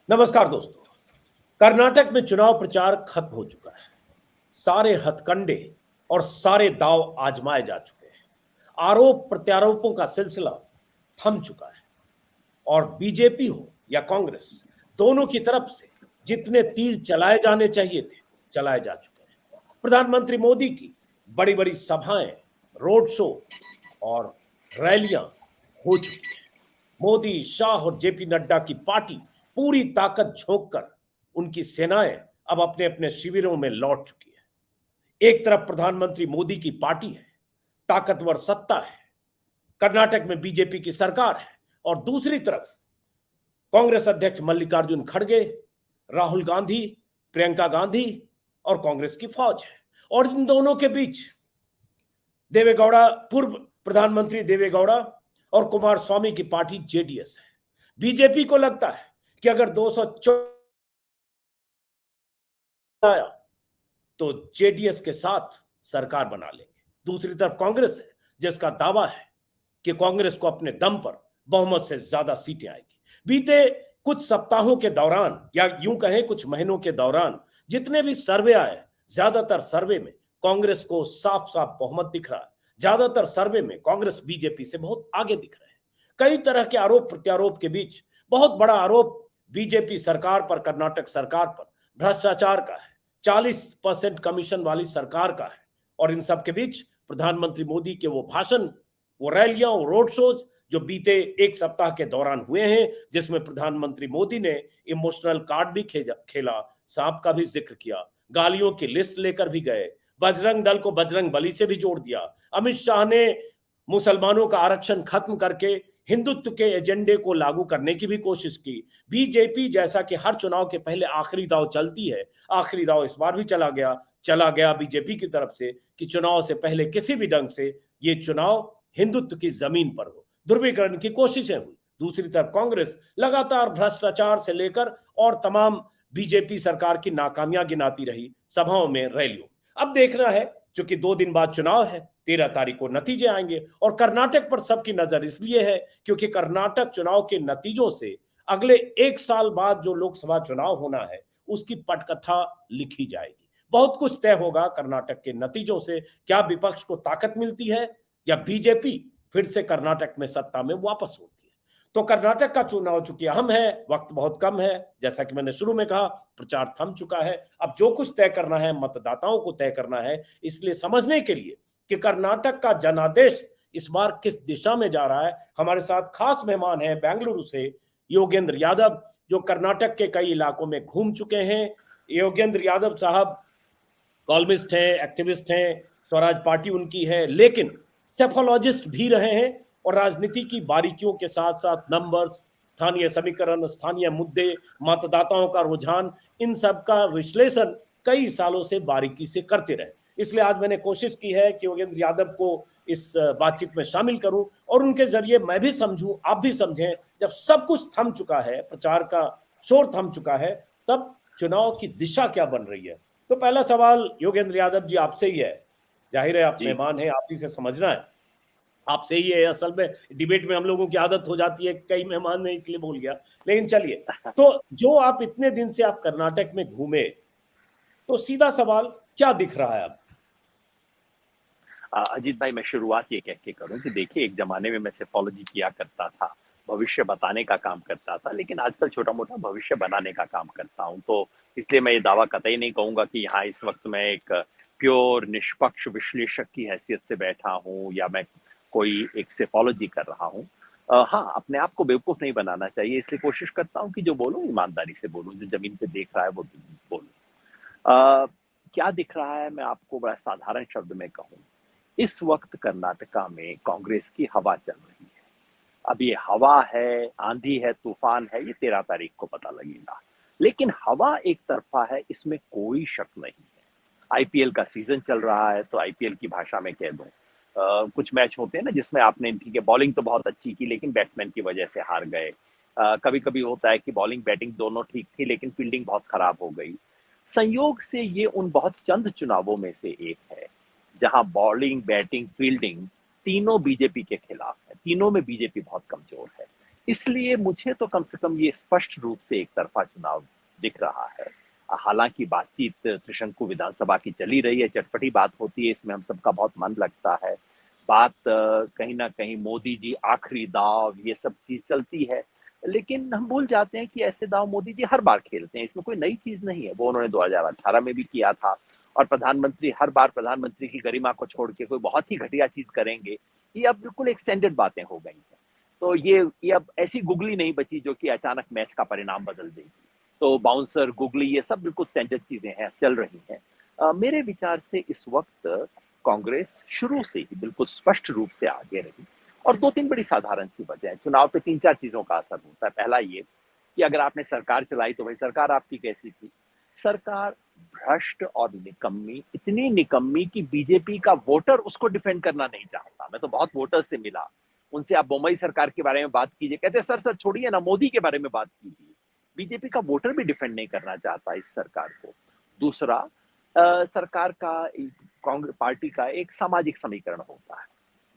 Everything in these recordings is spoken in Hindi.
नमस्कार दोस्तों। कर्नाटक में चुनाव प्रचार खत्म हो चुका है। सारे हथकंडे और सारे दांव आजमाए जा चुके हैं। आरोप प्रत्यारोपों का सिलसिला थम चुका है और बीजेपी हो या कांग्रेस, दोनों की तरफ से जितने तीर चलाए जाने चाहिए थे, चलाए जा चुके हैं। प्रधानमंत्री मोदी की बड़ी बड़ी सभाएं, रोड शो और रैलियां हो चुकी हैं। मोदी, शाह और जेपी नड्डा की पार्टी पूरी ताकत झोंक कर उनकी सेनाएं अब अपने अपने शिविरों में लौट चुकी है। एक तरफ प्रधानमंत्री मोदी की पार्टी है, ताकतवर सत्ता है, कर्नाटक में बीजेपी की सरकार है, और दूसरी तरफ कांग्रेस अध्यक्ष मल्लिकार्जुन खड़गे, राहुल गांधी, प्रियंका गांधी और कांग्रेस की फौज है। और इन दोनों के बीच देवेगौड़ा, पूर्व प्रधानमंत्री देवेगौड़ा और कुमार स्वामी की पार्टी जेडीएस है। बीजेपी को लगता है कि अगर 214 आया तो जेडीएस के साथ सरकार बना लेंगे। दूसरी तरफ कांग्रेस है, जिसका दावा है कि कांग्रेस को अपने दम पर बहुमत से ज्यादा सीटें आएगी। बीते कुछ सप्ताहों के दौरान, या यूं कहें कुछ महीनों के दौरान, जितने भी सर्वे आए, ज्यादातर सर्वे में कांग्रेस को साफ साफ बहुमत दिख रहा है। ज्यादातर सर्वे में कांग्रेस बीजेपी से बहुत आगे दिख रहे हैं। कई तरह के आरोप प्रत्यारोप के बीच बहुत बड़ा आरोप बीजेपी सरकार पर, कर्नाटक सरकार पर भ्रष्टाचार का है। 40% कमीशन वाली सरकार का है। और इन सब के बीच प्रधानमंत्री मोदी के वो भाषण, वो रैलियां, वो रोड शोज जो बीते एक सप्ताह के दौरान हुए हैं, जिसमें प्रधानमंत्री मोदी ने इमोशनल कार्ड भी खेला, सांप का भी जिक्र किया, गालियों की लिस्ट लेकर भी गए, बजरंग दल को बजरंग बली से भी जोड़ दिया। अमित शाह ने मुसलमानों का आरक्षण खत्म करके हिंदुत्व के एजेंडे को लागू करने की भी कोशिश की। बीजेपी, जैसा कि हर चुनाव के पहले आखिरी दाव चलती है, आखिरी दाव इस बार भी चला गया बीजेपी की तरफ से कि चुनाव से पहले किसी भी ढंग से ये चुनाव हिंदुत्व की जमीन पर हो। ध्रुवीकरण की कोशिशें हुई। दूसरी तरफ कांग्रेस लगातार भ्रष्टाचार से लेकर और तमाम बीजेपी सरकार की नाकामियां गिनाती रही, सभाओं में, रैलियों। अब देखना है, चूंकि 2 दिन बाद चुनाव है, 13 तारीख को नतीजे आएंगे। और कर्नाटक पर सबकी नजर इसलिए है क्योंकि कर्नाटक चुनाव के नतीजों से अगले 1 साल बाद जो लोकसभा चुनाव होना है, उसकी पटकथा लिखी जाएगी। बहुत कुछ तय होगा कर्नाटक के नतीजों से। क्या विपक्ष को ताकत मिलती है या बीजेपी फिर से कर्नाटक में सत्ता में वापस होती है? तो कर्नाटक का चुनाव चूंकि अहम है, वक्त बहुत कम है, जैसा कि मैंने शुरू में कहा, प्रचार थम चुका है। अब जो कुछ तय करना है, मतदाताओं को तय करना है। इसलिए समझने के लिए कि कर्नाटक का जनादेश इस बार किस दिशा में जा रहा है, हमारे साथ खास मेहमान हैं बेंगलुरु से योगेंद्र यादव, जो कर्नाटक के कई इलाकों में घूम चुके हैं। योगेंद्र यादव साहब कॉलमिस्ट हैं, एक्टिविस्ट हैं, स्वराज पार्टी उनकी है, लेकिन सेफोलॉजिस्ट भी रहे हैं और राजनीति की बारीकियों के साथ साथ नंबर्स, स्थानीय समीकरण, स्थानीय मुद्दे, मतदाताओं का रुझान, इन सब का विश्लेषण कई सालों से बारीकी से करते रहे। इसलिए आज मैंने कोशिश की है कि योगेंद्र यादव को इस बातचीत में शामिल करूं और उनके जरिए मैं भी समझूं, आप भी समझें। जब सब कुछ थम चुका है, प्रचार का शोर थम चुका है, तब चुनाव की दिशा क्या बन रही है? तो पहला सवाल योगेंद्र यादव जी आपसे ही है। जाहिर है आप जी। मेहमान हैं, आप ही से समझना है, आपसे ही है। असल में डिबेट में हम लोगों की आदत हो जाती है, कई मेहमान ने इसलिए बोल गया, लेकिन चलिए। तो जो आप इतने दिन से आप कर्नाटक में घूमे, तो सीधा सवाल क्या दिख रहा है अब? अजीत भाई, मैं शुरुआत ये कह के करूं कि देखिए, एक जमाने में मैं सेफोलॉजी किया करता था, भविष्य बताने का काम करता था, लेकिन आजकल छोटा मोटा भविष्य बनाने का काम करता हूं। तो इसलिए मैं ये दावा कतई नहीं कहूंगा कि यहाँ इस वक्त मैं एक प्योर निष्पक्ष विश्लेषक की हैसियत से बैठा हूं या मैं कोई एक सेफोलॉजी कर रहा हूं। हाँ, अपने आप को बेवकूफ नहीं बनाना चाहिए, इसलिए कोशिश करता हूं कि जो बोलूं ईमानदारी से बोलूं, जो जमीन पे देख रहा है वो बोलूं। क्या दिख रहा है, मैं आपको बड़ा साधारण शब्द में कहूं। इस वक्त कर्नाटका में कांग्रेस की हवा चल रही है। अब ये हवा है, आंधी है, तूफान है, ये 13 तारीख को पता लगेगा। लेकिन हवा एक तरफा है, इसमें कोई शक नहीं है। आईपीएल का सीजन चल रहा है, तो आईपीएल की भाषा में कह दूं, कुछ मैच होते हैं ना जिसमें आपने, ठीक है, बॉलिंग तो बहुत अच्छी की लेकिन बैट्समैन की वजह से हार गए। कभी कभी होता है कि बॉलिंग बैटिंग दोनों ठीक थी लेकिन फील्डिंग बहुत खराब हो गई। संयोग से ये उन बहुत चंद चुनावों में से एक है जहां बॉलिंग, बैटिंग, फील्डिंग तीनों बीजेपी के खिलाफ है। तीनों में बीजेपी बहुत कमजोर है। इसलिए मुझे तो कम से कम ये स्पष्ट रूप से एक तरफा चुनाव दिख रहा है। हालांकि बातचीत त्रिशंकु विधानसभा की चली रही है, चटपटी बात होती है, इसमें हम सबका बहुत मन लगता है। बात कहीं ना कहीं मोदी जी आखिरी दाव ये सब चीज चलती है, लेकिन हम भूल जाते हैं कि ऐसे दाव मोदी जी हर बार खेलते हैं, इसमें कोई नई चीज नहीं है। वो उन्होंने 2018 में भी किया था, और प्रधानमंत्री हर बार प्रधानमंत्री की गरिमा को छोड़ के कोई बहुत ही घटिया चीज करेंगे, ये अब बिल्कुल एक स्टैंडर्ड बातें हो गई हैं। तो ये अब ऐसी गुगली नहीं बची जो कि अचानक मैच का परिणाम बदल देगी। तो बाउंसर, गुगली, ये सब बिल्कुल स्टैंडर्ड चीजें हैं, चल रही हैं। मेरे विचार से इस वक्त कांग्रेस शुरू से ही बिल्कुल स्पष्ट रूप से आगे रही, और दो तीन बड़ी साधारण सी वजह है। चुनाव पे तीन चार चीजों का असर होता है। पहला ये कि अगर आपने सरकार चलाई तो भाई सरकार आपकी कैसी थी? सरकार भ्रष्ट और निकम्मी, इतनी निकम्मी कि बीजेपी का वोटर उसको डिफेंड करना नहीं चाहता। मैं तो बहुत वोटर्स से मिला, उनसे आप बम्बई सरकार के बारे में बात कीजिए, कहते सर सर छोड़िए ना, मोदी के बारे में बात कीजिए। बीजेपी का वोटर भी डिफेंड नहीं करना चाहता इस सरकार को। दूसरा, सरकार का, कांग्रेस पार्टी का एक सामाजिक समीकरण होता है।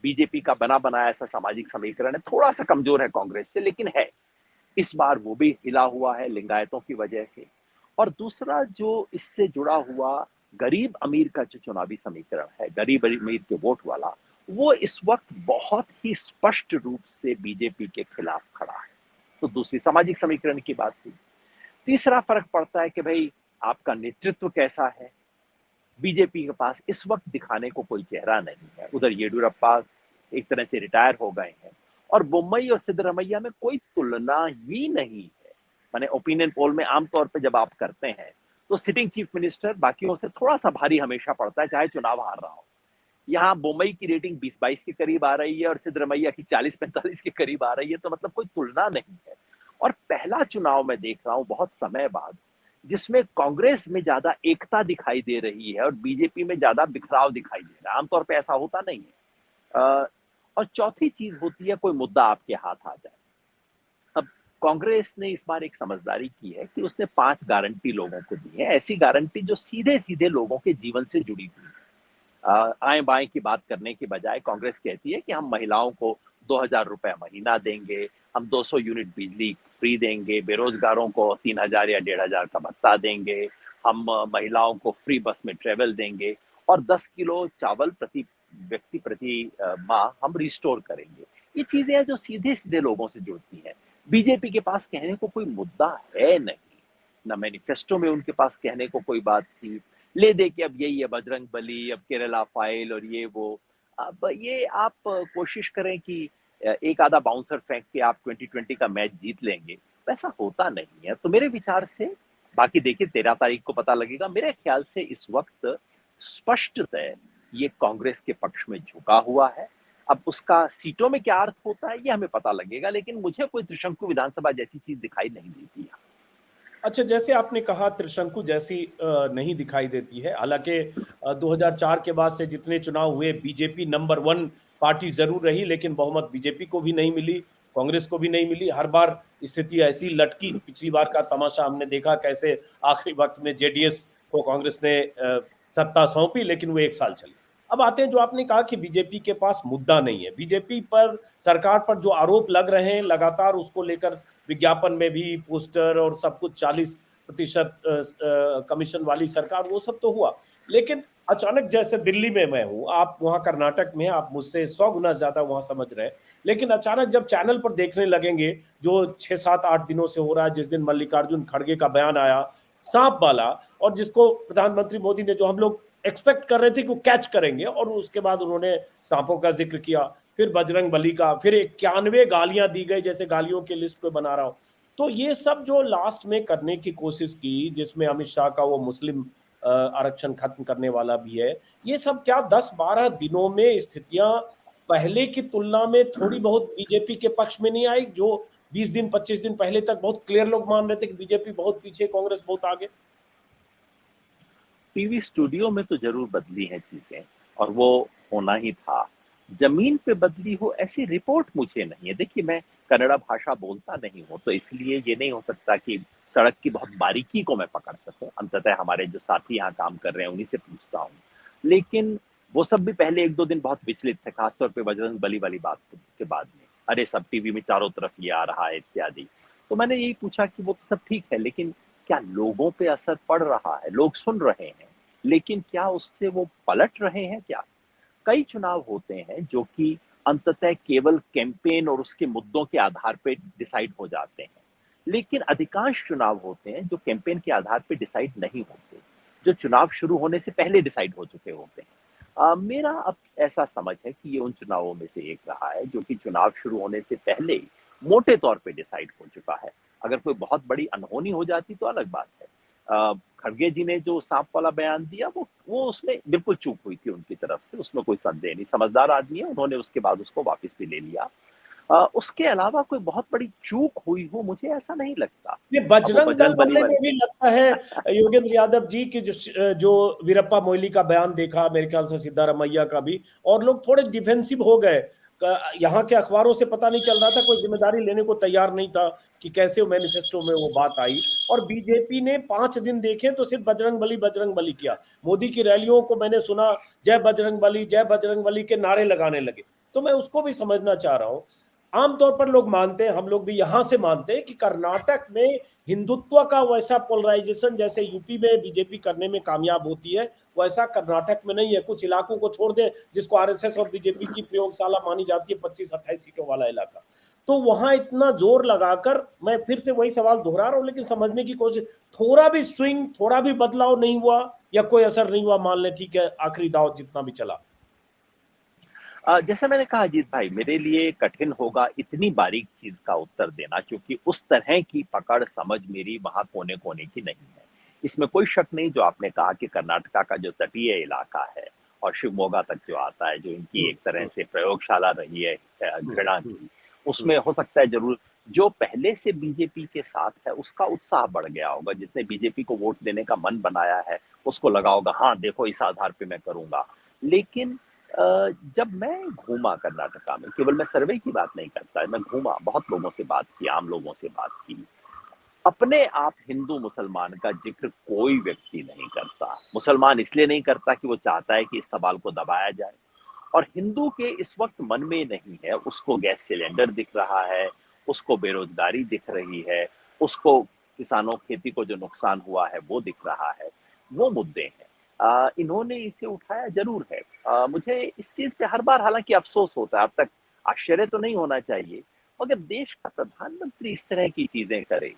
बीजेपी का बना बनाया ऐसा सामाजिक समीकरण है, थोड़ा सा कमजोर है कांग्रेस से, लेकिन है। इस बार वो भी हिला हुआ है लिंगायतों की वजह से। और दूसरा जो इससे जुड़ा हुआ गरीब अमीर का जो चुनावी समीकरण है, गरीब अमीर के वोट वाला, वो इस वक्त बहुत ही स्पष्ट रूप से बीजेपी के खिलाफ खड़ा है। तो दूसरी सामाजिक समीकरण की बात हुई। तीसरा फर्क पड़ता है कि भाई आपका नेतृत्व कैसा है। बीजेपी के पास इस वक्त दिखाने को कोई चेहरा नहीं है। उधर येडियुरप्पा एक तरह से रिटायर हो गए हैं, और बोम्मई और सिद्धरमैया में कोई तुलना ही नहीं है। माने ओपिनियन पोल में आमतौर पे जब आप करते हैं तो सिटिंग चीफ मिनिस्टर बाकियों से थोड़ा सा भारी हमेशा पड़ता है, चाहे चुनाव हार रहा हो। यहाँ बोम्मई की रेटिंग 20-22 के करीब आ रही है, और सिद्धरमैया की 40-45 के करीब आ रही है, तो मतलब कोई तुलना नहीं है। और पहला चुनाव मैं देख रहा हूँ बहुत समय बाद, जिसमें कांग्रेस में ज्यादा एकता दिखाई दे रही है और बीजेपी में ज्यादा बिखराव दिखाई दे रहा है। आमतौर पे ऐसा होता नहीं है। और चौथी चीज होती है, कोई मुद्दा आपके हाथ आ जाए। अब कांग्रेस ने इस बार एक समझदारी की है कि उसने 5 गारंटी लोगों को दी है, ऐसी गारंटी जो सीधे सीधे लोगों के जीवन से जुड़ी हुई है। आए बाएं की बात करने की बजाय कांग्रेस कहती है कि हम महिलाओं को 2,000 रुपए महीना देंगे, हम 200 यूनिट बिजली फ्री देंगे, बेरोजगारों को 3,000 या 1,500 का भत्ता देंगे, हम महिलाओं को फ्री बस में ट्रेवल देंगे, और 10 किलो चावल प्रति व्यक्ति प्रति माह हम रिस्टोर करेंगे। ये चीजें हैं जो सीधे सीधे लोगों से जुड़ती हैं। बीजेपी के पास कहने को कोई मुद्दा है नहीं, ना मैनिफेस्टो में उनके पास कहने को कोई बात थी। ले दे के अब यही है, बजरंग बली, अब केरला फाइल और ये वो। अब ये आप कोशिश करें कि एक आधा बाउंसर फेंक के आप 2020 का मैच जीत लेंगे, वैसा होता नहीं है। तो मेरे विचार से, बाकी देखिए 13 तारीख को पता लगेगा, मेरे ख्याल से इस वक्त स्पष्टतः ये कांग्रेस के पक्ष में झुका हुआ है। अब उसका सीटों में क्या अर्थ होता है ये हमें पता लगेगा, लेकिन मुझे कोई त्रिशंकु विधानसभा जैसी चीज दिखाई नहीं देती है। अच्छा, जैसे आपने कहा त्रिशंकु जैसी नहीं दिखाई देती है। हालांकि 2004 के बाद से जितने चुनाव हुए बीजेपी नंबर 1 पार्टी जरूर रही, लेकिन बहुमत बीजेपी को भी नहीं मिली, कांग्रेस को भी नहीं मिली। हर बार स्थिति ऐसी लटकी। पिछली बार का तमाशा हमने देखा कैसे आखिरी वक्त में जेडीएस को कांग्रेस ने सत्ता सौंपी, लेकिन वो 1 साल चली। अब आते हैं जो आपने कहा कि बीजेपी के पास मुद्दा नहीं है। बीजेपी पर, सरकार पर जो आरोप लग रहे हैं लगातार, उसको लेकर विज्ञापन में भी पोस्टर और सब कुछ 40% कमीशन वाली सरकार, वो सब तो हुआ। लेकिन अचानक, जैसे दिल्ली में मैं हूं, आप वहां कर्नाटक में, आप मुझसे 100 गुना ज्यादा वहां समझ रहे हैं, लेकिन अचानक जब चैनल पर देखने लगेंगे जो 6-7-8 दिनों से हो रहा है, जिस दिन मल्लिकार्जुन खड़गे का बयान आया सांप वाला, और जिसको प्रधानमंत्री मोदी ने, जो हम लोग एक्सपेक्ट कर रहे थे कि वो कैच करेंगे, और उसके बाद उन्होंने सांपों का जिक्र किया, फिर बजरंग बली का, फिर 91 गालियां दी गई, जैसे गालियों की लिस्ट को बना रहा हूं। तो ये सब जो लास्ट में करने की कोशिश की, जिसमें अमित शाह का वो मुस्लिम आरक्षण खत्म करने वाला भी है, ये सब क्या 10-12 दिनों में स्थितियां पहले की तुलना में थोड़ी बहुत बीजेपी के पक्ष में नहीं आई? जो 20 दिन 25 दिन पहले तक बहुत क्लियर लोग मान रहे थे कि बीजेपी बहुत पीछे, कांग्रेस बहुत आगे। टीवी स्टूडियो में तो जरूर बदली हैं चीजें, और वो होना ही था। जमीन पे बदली हो ऐसी रिपोर्ट मुझे नहीं है। देखिए, मैं कन्नड़ा भाषा बोलता नहीं हूँ, तो इसलिए ये नहीं हो सकता कि सड़क की बहुत बारीकी को मैं पकड़ सकूं। अंततः हमारे जो साथी यहाँ काम कर रहे हैं उन्हीं से पूछता हूँ। लेकिन वो सब भी पहले 1-2 दिन बहुत विचलित थे, खासतौर पे बजरंग बली वाली बात के बाद में। अरे सब टीवी में चारों तरफ ये आ रहा है इत्यादि। तो मैंने यही पूछा कि वो तो सब ठीक है, लेकिन क्या लोगों पे असर पड़ रहा है? लोग सुन रहे हैं, लेकिन क्या उससे वो पलट रहे हैं क्या? कई चुनाव होते हैं जो कि अंततः केवल कैंपेन और उसके मुद्दों के आधार पे डिसाइड हो जाते हैं। लेकिन अधिकांश चुनाव होते हैं जो कैंपेन के आधार पे डिसाइड नहीं होते, जो चुनाव शुरू होने से पहले डिसाइड हो चुके होते हैं। मेरा अब ऐसा समझ है कि ये उन चुनावों में से एक रहा है जो कि चुनाव शुरू होने से पहले ही मोटे तौर पे डिसाइड हो चुका है। अगर कोई बहुत बड़ी अनहोनी हो जाती तो अलग बात है। खड़गे जी ने जो सांप वाला बयान दिया वो उसमें बिल्कुल चूक हुई थी उनकी तरफ से, उसमें कोई संदेह नहीं। समझदार आदमी है, उन्होंने उसके बाद उसको वापस भी ले लिया। उसके अलावा कोई बहुत बड़ी चूक हुई हो मुझे ऐसा नहीं लगता। ये अब वो बजरंग दल बजरंग बली वाले वाले में भी लगता है योगेंद्र यादव जी की जो वीरप्पा मोइली का बयान देखा, मेरे ख्याल से सिद्धारमैया का भी, और लोग थोड़े डिफेंसिव हो गए। यहाँ के अखबारों से पता नहीं चल रहा था, कोई जिम्मेदारी लेने को तैयार नहीं था कि कैसे वो मैनिफेस्टो में वो बात आई। और बीजेपी ने 5 दिन देखे तो सिर्फ बजरंग बली किया। मोदी की रैलियों को मैंने सुना, जय बजरंग बली के नारे लगाने लगे। तो मैं उसको भी समझना चाह रहा हूँ। आमतौर पर लोग मानते हैं, हम लोग भी यहां से मानते हैं कि कर्नाटक में हिंदुत्व का वैसा पोलराइजेशन जैसे यूपी में बीजेपी करने में कामयाब होती है, वैसा कर्नाटक में नहीं है। कुछ इलाकों को छोड़ दें जिसको आरएसएस और बीजेपी की प्रयोगशाला मानी जाती है, 25-28 सीटों वाला इलाका, तो वहां इतना जोर लगाकर, मैं फिर से वही सवाल दोहरा रहा हूं लेकिन समझने की कोशिश, थोड़ा भी स्विंग, थोड़ा भी बदलाव नहीं हुआ या कोई असर नहीं हुआ, मान ले ठीक है आखिरी दाव जितना भी चला। जैसे मैंने कहा अजीत भाई, मेरे लिए कठिन होगा इतनी बारीक चीज का उत्तर देना, क्योंकि उस तरह की पकड़ समझ मेरी वहां कोने कोने की नहीं है। इसमें कोई शक नहीं, जो आपने कहा कि कर्नाटका का जो तटीय इलाका है और शिवमोगा तक जो आता है, जो इनकी एक तरह से प्रयोगशाला रही है घृणा की, उसमें हो सकता है जरूर जो पहले से बीजेपी के साथ है उसका उत्साह बढ़ गया होगा। जिसने बीजेपी को वोट देने का मन बनाया है उसको लगा होगा हाँ देखो इस आधार पे मैं करूंगा। लेकिन जब मैं घूमा कर्नाटका में, केवल मैं सर्वे की बात नहीं करता, मैं घूमा, बहुत लोगों से बात की, आम लोगों से बात की, अपने आप हिंदू मुसलमान का जिक्र कोई व्यक्ति नहीं करता। मुसलमान इसलिए नहीं करता कि वो चाहता है कि इस सवाल को दबाया जाए, और हिंदू के इस वक्त मन में नहीं है। उसको गैस सिलेंडर दिख रहा है, उसको बेरोजगारी दिख रही है, उसको किसानों खेती को जो नुकसान हुआ है वो दिख रहा है, वो मुद्दे हैं। इन्होंने इसे उठाया जरूर है। मुझे इस चीज पे हर बार हालांकि अफसोस होता है, अब तक आश्चर्य तो नहीं होना चाहिए, मगर देश का प्रधानमंत्री इस तरह की चीजें करे।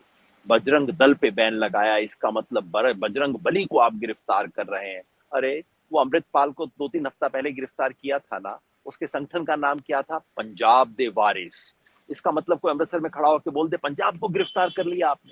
बजरंग दल पे बैन लगाया, इसका मतलब बजरंग बली को आप गिरफ्तार कर रहे हैं। अरे वो अमृतपाल को 2-3 हफ्ता पहले गिरफ्तार किया था ना, उसके संगठन का नाम क्या था? पंजाब दे वारिस। इसका मतलब कोई अमृतसर में खड़ा होकर बोल दे पंजाब को गिरफ्तार कर लिया आपने।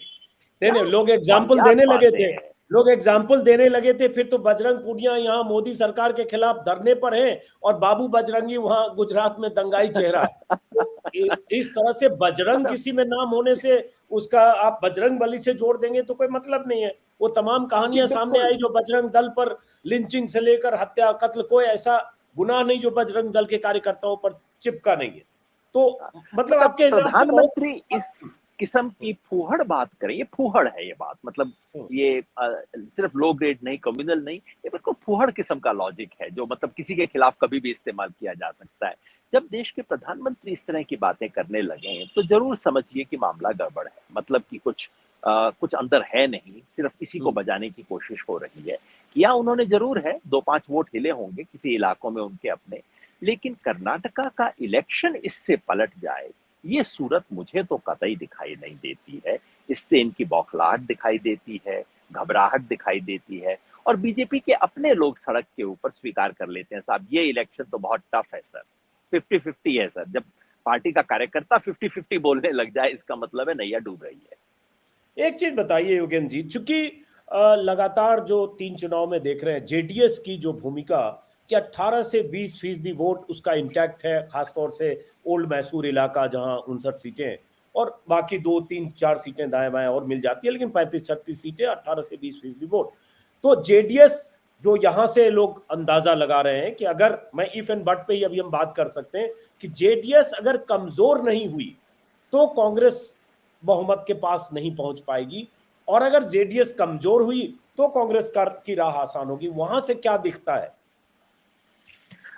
नहीं क्या नहीं, लोग एग्जाम्पल वाहियात देने लगे बातें थे। हैं। लोग एग्जाम्पल देने लगे थे, फिर तो बजरंग पूनिया यहाँ मोदी सरकार के खिलाफ धरने पर है और बाबू बजरंगी वहां गुजरात में दंगाई चेहरा है। तो इस तरह से बजरंग मतलब किसी में नाम होने से उसका आप बजरंग बली से जोड़ देंगे तो कोई मतलब नहीं है। वो तमाम जी कहानियां सामने बिल्कुल। आई जो बजरंग दल पर, लिंचिंग से लेकर हत्या कत्ल, कोई ऐसा गुनाह नहीं जो बजरंग दल के कार्यकर्ताओं पर चिपका नहीं है। तो मतलब मतलब आपके हिसाब से बहुत। प्रधानमंत्री इस किस्म की फूहड़ बात करें, ये फूहड़ है ये बात, मतलब ये सिर्फ लो ग्रेड नहीं, कम्युनल नहीं, ये बिल्कुल फूहड़ किस्म का लॉजिक है जो मतलब किसी के खिलाफ कभी भी इस्तेमाल किया जा सकता है। जब देश के प्रधानमंत्री इस तरह की बातें करने लगे हैं तो जरूर समझिए कि मामला गड़बड़ है, मतलब कि कुछ अंदर है नहीं, सिर्फ इसी को बजाने की कोशिश हो रही है। किया उन्होंने जरूर है, 2-5 वोट हिले होंगे किसी इलाकों में उनके अपने, लेकिन कर्नाटका का इलेक्शन इससे पलट जाए, ये सूरत मुझे तो कतई दिखाई नहीं देती है। इससे इनकी बौखलाहट दिखाई देती है, घबराहट दिखाई देती है, और बीजेपी के अपने लोग सड़क के ऊपर स्वीकार कर लेते हैं, साहब ये इलेक्शन तो बहुत टफ है सर, 50-50 है सर। जब पार्टी का कार्यकर्ता 50-50 बोलने लग जाए, इसका मतलब है नैया डूब रही है। एक चीज बताइए योगेंद्र जी, चूंकि लगातार जो 3 चुनाव में देख रहे हैं जेडीएस की जो भूमिका, कि 18 से 20% वोट उसका इंटैक्ट है, खासतौर से ओल्ड मैसूर इलाका जहां 59 सीटें, और बाकी 2-3-4 सीटें दाएं बाएं और मिल जाती है, लेकिन 35-36 सीटें, 18 से 20% वोट। तो जेडीएस, जो यहां से लोग अंदाजा लगा रहे हैं कि अगर, मैं इफ एंड बट पे ही अभी हम बात कर सकते हैं कि जेडीएस अगर कमजोर नहीं हुई तो कांग्रेस बहुमत के पास नहीं पहुंच पाएगी, और अगर जेडीएस कमजोर हुई तो कांग्रेस की राह आसान होगी। वहां से क्या दिखता है?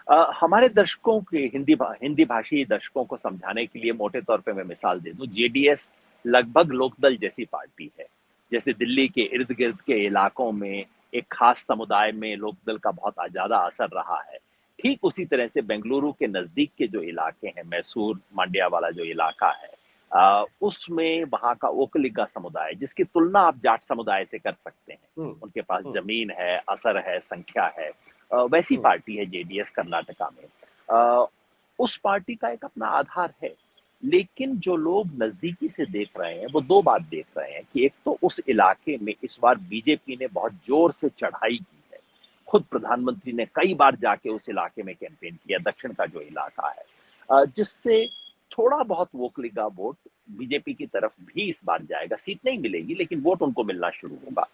हमारे दर्शकों के हिंदी भाषी दर्शकों को समझाने के लिए मोटे तौर पे मैं मिसाल दे दूं, जेडीएस लगभग लोकदल जैसी पार्टी है। जैसे दिल्ली के इर्द गिर्द के इलाकों में एक खास समुदाय में लोकदल का बहुत ज्यादा असर रहा है, ठीक उसी तरह से बेंगलुरु के नजदीक के जो इलाके हैं, मैसूर मांड्या वाला जो इलाका है, उसमें वहां का ओकलिगा समुदाय, जिसकी तुलना आप जाट समुदाय से कर सकते हैं, हम्म। उनके पास हम्म। जमीन है, असर है, संख्या है, वैसी हम्म। पार्टी है जेडीएस कर्नाटका में। उस पार्टी का एक अपना आधार है, लेकिन जो लोग नजदीकी से देख रहे हैं वो दो बात देख रहे हैं कि एक तो उस इलाके में इस बार बीजेपी ने बहुत जोर से चढ़ाई की है। खुद प्रधानमंत्री ने कई बार जाके उस इलाके में कैंपेन किया, दक्षिण का जो इलाका है, जिससे थोड़ा बहुत वोकलिगा वोट बीजेपी की तरफ भी इस बार जाएगा। सीट नहीं मिलेगी लेकिन वोट उनको मिलना शुरू होगा।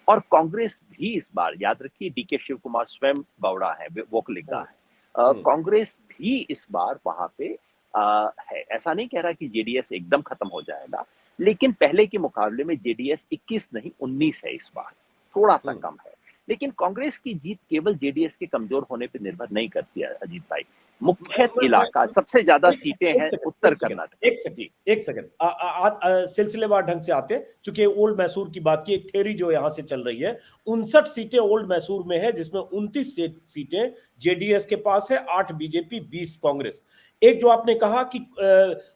और कांग्रेस भी इस बार, याद रखिए डीके शिव कुमार स्वयं गौड़ा है, वोकलिगा हम्म। है, हम्म। कांग्रेस भी इस बार वहां पे है। ऐसा नहीं कह रहा कि जेडीएस एकदम खत्म हो जाएगा, लेकिन पहले के मुकाबले में जेडीएस 21 नहीं 19 है इस बार, थोड़ा सा हम्म। कम है। लेकिन कांग्रेस की जीत केवल जेडीएस के कमजोर होने पर निर्भर नहीं करती है अजीत भाई। मुख्य मैं इलाका, सबसे ज्यादा एक सीटें सेकंड, एक हैं सेकंड, उत्तर एक सेकंड, कर्नाटका एक में। सेकंड, जी एक सेकंड, सिलसिलेवार ढंग से आते हैं, चूंकि ओल्ड मैसूर की बात की, एक थ्योरी जो यहां से चल रही है, 59 सीटें ओल्ड मैसूर में है, जिसमें 29 सीटें जेडीएस के पास है, 8 बीजेपी, 20 कांग्रेस। एक जो आपने कहा कि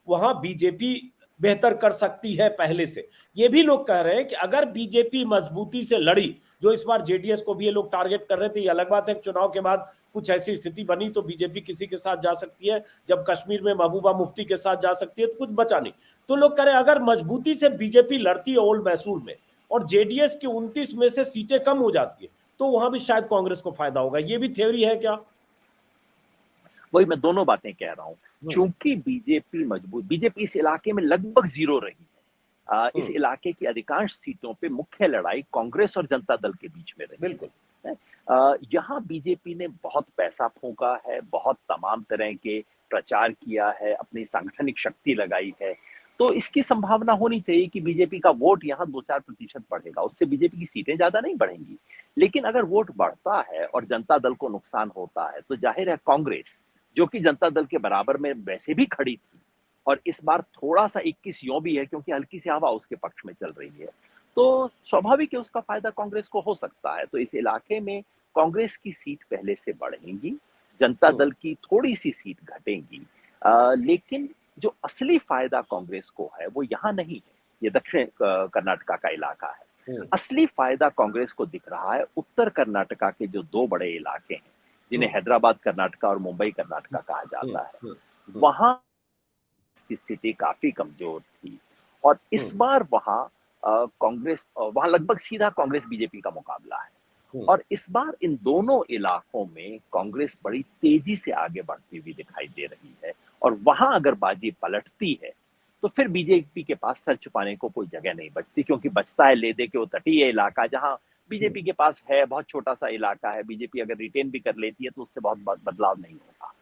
वहां बीजेपी बेहतर कर सकती है पहले से, ये भी लोग कह रहे हैं कि अगर बीजेपी मजबूती से लड़ी, जो इस बार जेडीएस को भी ये लोग टारगेट कर रहे थे, ये अलग बात है चुनाव के बाद कुछ ऐसी स्थिति बनी तो बीजेपी किसी के साथ जा सकती है, जब कश्मीर में महबूबा मुफ्ती के साथ जा सकती है तो कुछ बचा नहीं। तो लोग कह रहे हैं अगर मजबूती से बीजेपी लड़ती है ओल्ड मैसूर में और जेडीएस की 29 में से सीटें कम हो जाती है तो वहां भी शायद कांग्रेस को फायदा होगा। ये भी थ्योरी है क्या? वही मैं दोनों बातें कह रहा हूं। हम्म। चूंकि बीजेपी मजबूत, बीजेपी इस इलाके में लगभग जीरो रही है। इस हम्म। इलाके की अधिकांश सीटों पे मुख्य लड़ाई कांग्रेस और जनता दल के बीच में रही बिल्कुल। है। यहाँ बीजेपी ने बहुत पैसा फूंका है, बहुत तमाम तरह के प्रचार किया है, अपनी सांगठनिक शक्ति लगाई है, तो इसकी संभावना होनी चाहिए कि बीजेपी का वोट यहाँ 2-4% बढ़ेगा। उससे बीजेपी की सीटें ज्यादा नहीं बढ़ेंगी, लेकिन अगर वोट बढ़ता है और जनता दल को नुकसान होता है तो जाहिर है कांग्रेस, जो कि जनता दल के बराबर में वैसे भी खड़ी थी, और इस बार थोड़ा सा 21 यूं भी है क्योंकि हल्की सी हवा उसके पक्ष में चल रही है, तो स्वाभाविक है उसका फायदा कांग्रेस को हो सकता है। तो इस इलाके में कांग्रेस की सीट पहले से बढ़ेंगी, जनता हम्म। दल की थोड़ी सी सीट घटेंगी। लेकिन जो असली फायदा कांग्रेस को है वो यहाँ नहीं है, ये दक्षिण कर्नाटका का इलाका है। हम्म। असली फायदा कांग्रेस को दिख रहा है उत्तर कर्नाटका के जो दो बड़े इलाके हैं, जिन्हें हम्म। हैदराबाद कर्नाटका और मुंबई कर्नाटका कहा हम्म। जाता है, हम्म। हम्म। वहां की स्थिति काफी कमजोर थी। और इस हम्म। बार वहां कांग्रेस, वहां लगभग सीधा कांग्रेस बीजेपी का मुकाबला है। हम्म। और इस बार इन दोनों इलाकों में कांग्रेस बड़ी तेजी से आगे बढ़ती हुई दिखाई दे रही है, और वहां अगर बाजी पलटती है तो फिर बीजेपी के पास सर छुपाने को कोई जगह नहीं बचती, क्योंकि बचता है ले दे के वो तटीय इलाका, जहां हम्म। बीजेपी के पास है, बहुत छोटा सा इलाका है, बीजेपी अगर रिटेन भी कर लेती है तो उससे बहुत बदलाव नहीं होगा।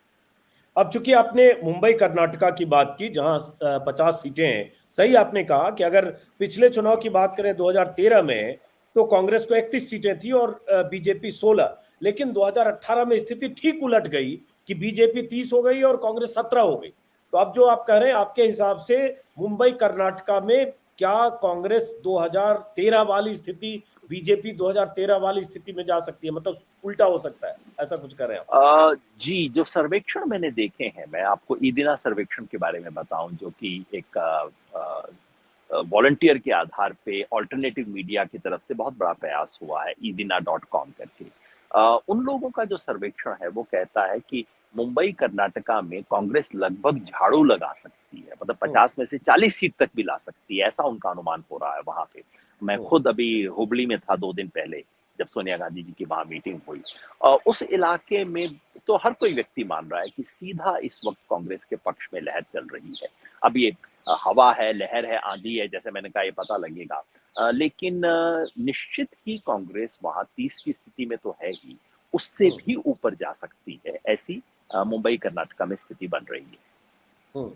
अब चूंकि आपने मुंबई कर्नाटका की बात की जहां 50 सीटें हैं, सही आपने कहा कि अगर पिछले चुनाव की बात करें 2013 में तो कांग्रेस को 31 सीटें थी और बीजेपी 16, लेकिन 2018 में स्थिति ठीक उलट गई कि बीजेपी 30 हो गई और कांग्रेस 17 हो गई। तो अब जो आप कह रहे हैं आपके हिसाब से मुंबई कर्नाटका में क्या कांग्रेस 2013 वाली स्थिति, बीजेपी 2013 वाली स्थिति में जा सकती है, मतलब उल्टा हो सकता है, ऐसा कुछ कर रहे हैं आप? जी, जो सर्वेक्षण मैंने देखे हैं, मैं आपको ईदिना सर्वेक्षण के बारे में बताऊं, जो कि एक वॉलंटियर के आधार पे ऑल्टरनेटिव मीडिया की तरफ से बहुत बड़ा प्रयास हुआ है, edina.com करके। उन लोगों का जो सर्वेक्षण है वो कहता है कि मुंबई कर्नाटका में कांग्रेस लगभग झाड़ू लगा सकती है, मतलब हम्म। 50 में से 40 सीट तक भी ला सकती है, ऐसा उनका अनुमान हो रहा है वहां पे। मैं हम्म। खुद अभी हुबली में था 2 दिन पहले, जब सोनिया गांधी जी की वहां मीटिंग हुई। उस इलाके में तो हर कोई व्यक्ति मान रहा है कि सीधा इस वक्त कांग्रेस के पक्ष में लहर चल रही है। अब ये हवा है, लहर है, आंधी है, जैसे मैंने कहा, ये पता लगेगा। लेकिन निश्चित ही कांग्रेस वहां 30 की स्थिति में तो है ही, उससे हम्म। भी ऊपर जा सकती है, ऐसी मुंबई कर्नाटका में स्थिति बन रही है। हम्म।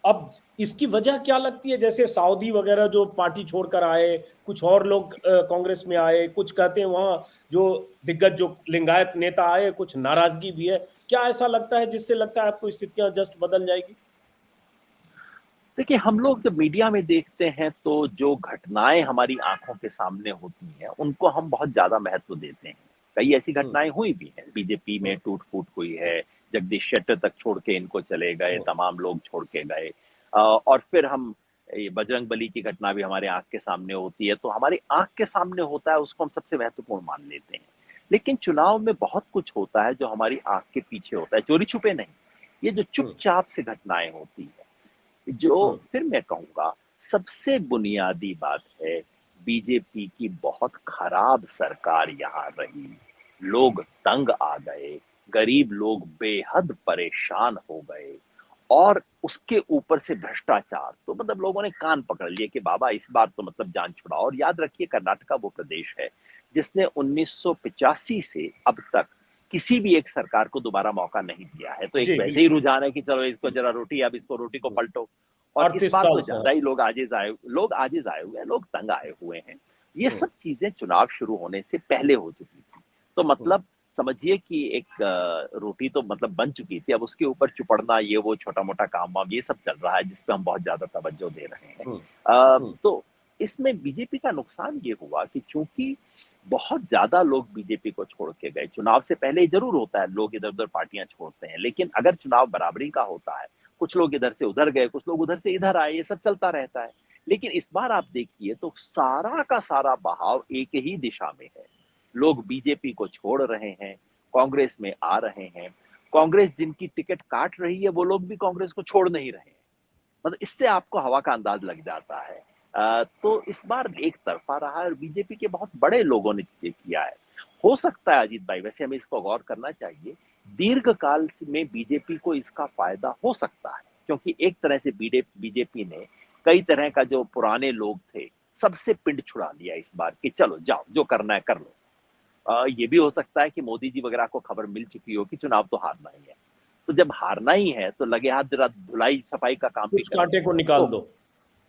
अब इसकी वजह क्या लगती है? जैसे सऊदी वगैरह जो पार्टी छोड़कर आए, कुछ और लोग कांग्रेस में आए, कुछ कहते हैं वहां जो दिग्गज जो लिंगायत नेता आए, कुछ नाराजगी भी है। क्या ऐसा लगता है जिससे लगता है आपको स्थितियां जस्ट बदल जाएगी? देखिए, हम लोग जब मीडिया में देखते हैं तो जो घटनाएं हमारी आंखों के सामने होती हैं उनको हम बहुत ज्यादा महत्व देते हैं। कई ऐसी हम्म, घटनाएं हुई भी हैं, बीजेपी में हम्म, टूट फूट हुई है, जगदीश शेट्टर तक छोड़ के इनको चले गए, हम्म, तमाम लोग छोड़ के गए। और फिर हम ये बजरंग बली की घटना भी हमारे आंख के सामने होती है, तो हमारी आंख के सामने होता है उसको हम सबसे महत्वपूर्ण मान लेते हैं। लेकिन चुनाव में बहुत कुछ होता है जो हमारी आंख के पीछे होता है, चोरी छुपे नहीं। ये जो हम्म, चुपचाप से घटनाएं होती है, जो हम्म, फिर मैं कहूँगा सबसे बुनियादी बात है, बीजेपी की बहुत खराब सरकार यहाँ रही। लोग तंग आ गए, गरीब लोग बेहद परेशान हो गए और उसके ऊपर से भ्रष्टाचार, तो मतलब लोगों ने कान पकड़ लिए कि बाबा इस बार तो मतलब जान छुड़ाओ। और याद रखिए, कर्नाटका वो प्रदेश है जिसने 1985 से अब तक किसी भी एक सरकार को दोबारा मौका नहीं दिया है। तो एक जी वैसे ही बिल्कुल। रुझान है कि चलो इसको जरा रोटी, अब इसको रोटी को पलटो। और इस 38 बार साल तो से ज्यादा है। ही लोग आजिज आए हुए हैं, लोग तंग आए हुए हैं। ये हम्म, सब चीजें चुनाव शुरू होने से पहले हो चुकी थी। तो हम्म, मतलब समझिए कि एक रोटी तो मतलब बन चुकी थी, अब उसके ऊपर चुपड़ना, ये वो छोटा मोटा काम वाम ये सब चल रहा है जिसपे हम बहुत ज्यादा तवज्जो दे रहे हैं। हम्म, हम्म, तो इसमें बीजेपी का नुकसान ये हुआ कि चूंकि बहुत ज्यादा लोग बीजेपी को छोड़ के गए। चुनाव से पहले जरूर होता है, लोग इधर उधर पार्टियां छोड़ते हैं, लेकिन अगर चुनाव बराबरी का होता है, कुछ लोग इधर से उधर गए, कुछ लोग उधर से इधर आए, ये सब चलता रहता है। लेकिन इस बार आप देखिए तो सारा का सारा बहाव एक ही दिशा में है। लोग बीजेपी को छोड़ रहे हैं, कांग्रेस में आ रहे हैं। कांग्रेस जिनकी टिकट काट रही है वो लोग भी कांग्रेस को छोड़ नहीं रहे हैं। मतलब इससे आपको हवा का अंदाज लग जाता है। तो इस बार एक तरफा रहा है और बीजेपी के बहुत बड़े लोगों ने ये किया है। हो सकता है अजीत भाई, वैसे हमें इसको गौर करना चाहिए, दीर्घ काल में बीजेपी को इसका फायदा हो सकता है, क्योंकि एक तरह से बीजेपी ने कई तरह का जो पुराने लोग थे सबसे पिंड छुड़ा लिया इस बार कि चलो जाओ जो करना है कर लो। ये भी हो सकता है कि मोदी जी वगैरह को खबर मिल चुकी हो कि चुनाव तो हारना ही है। तो जब हारना ही है तो लगे हाथ जरा धुलाई सफाई का काम भी कुछ करें। कांटे को निकाल तो दो।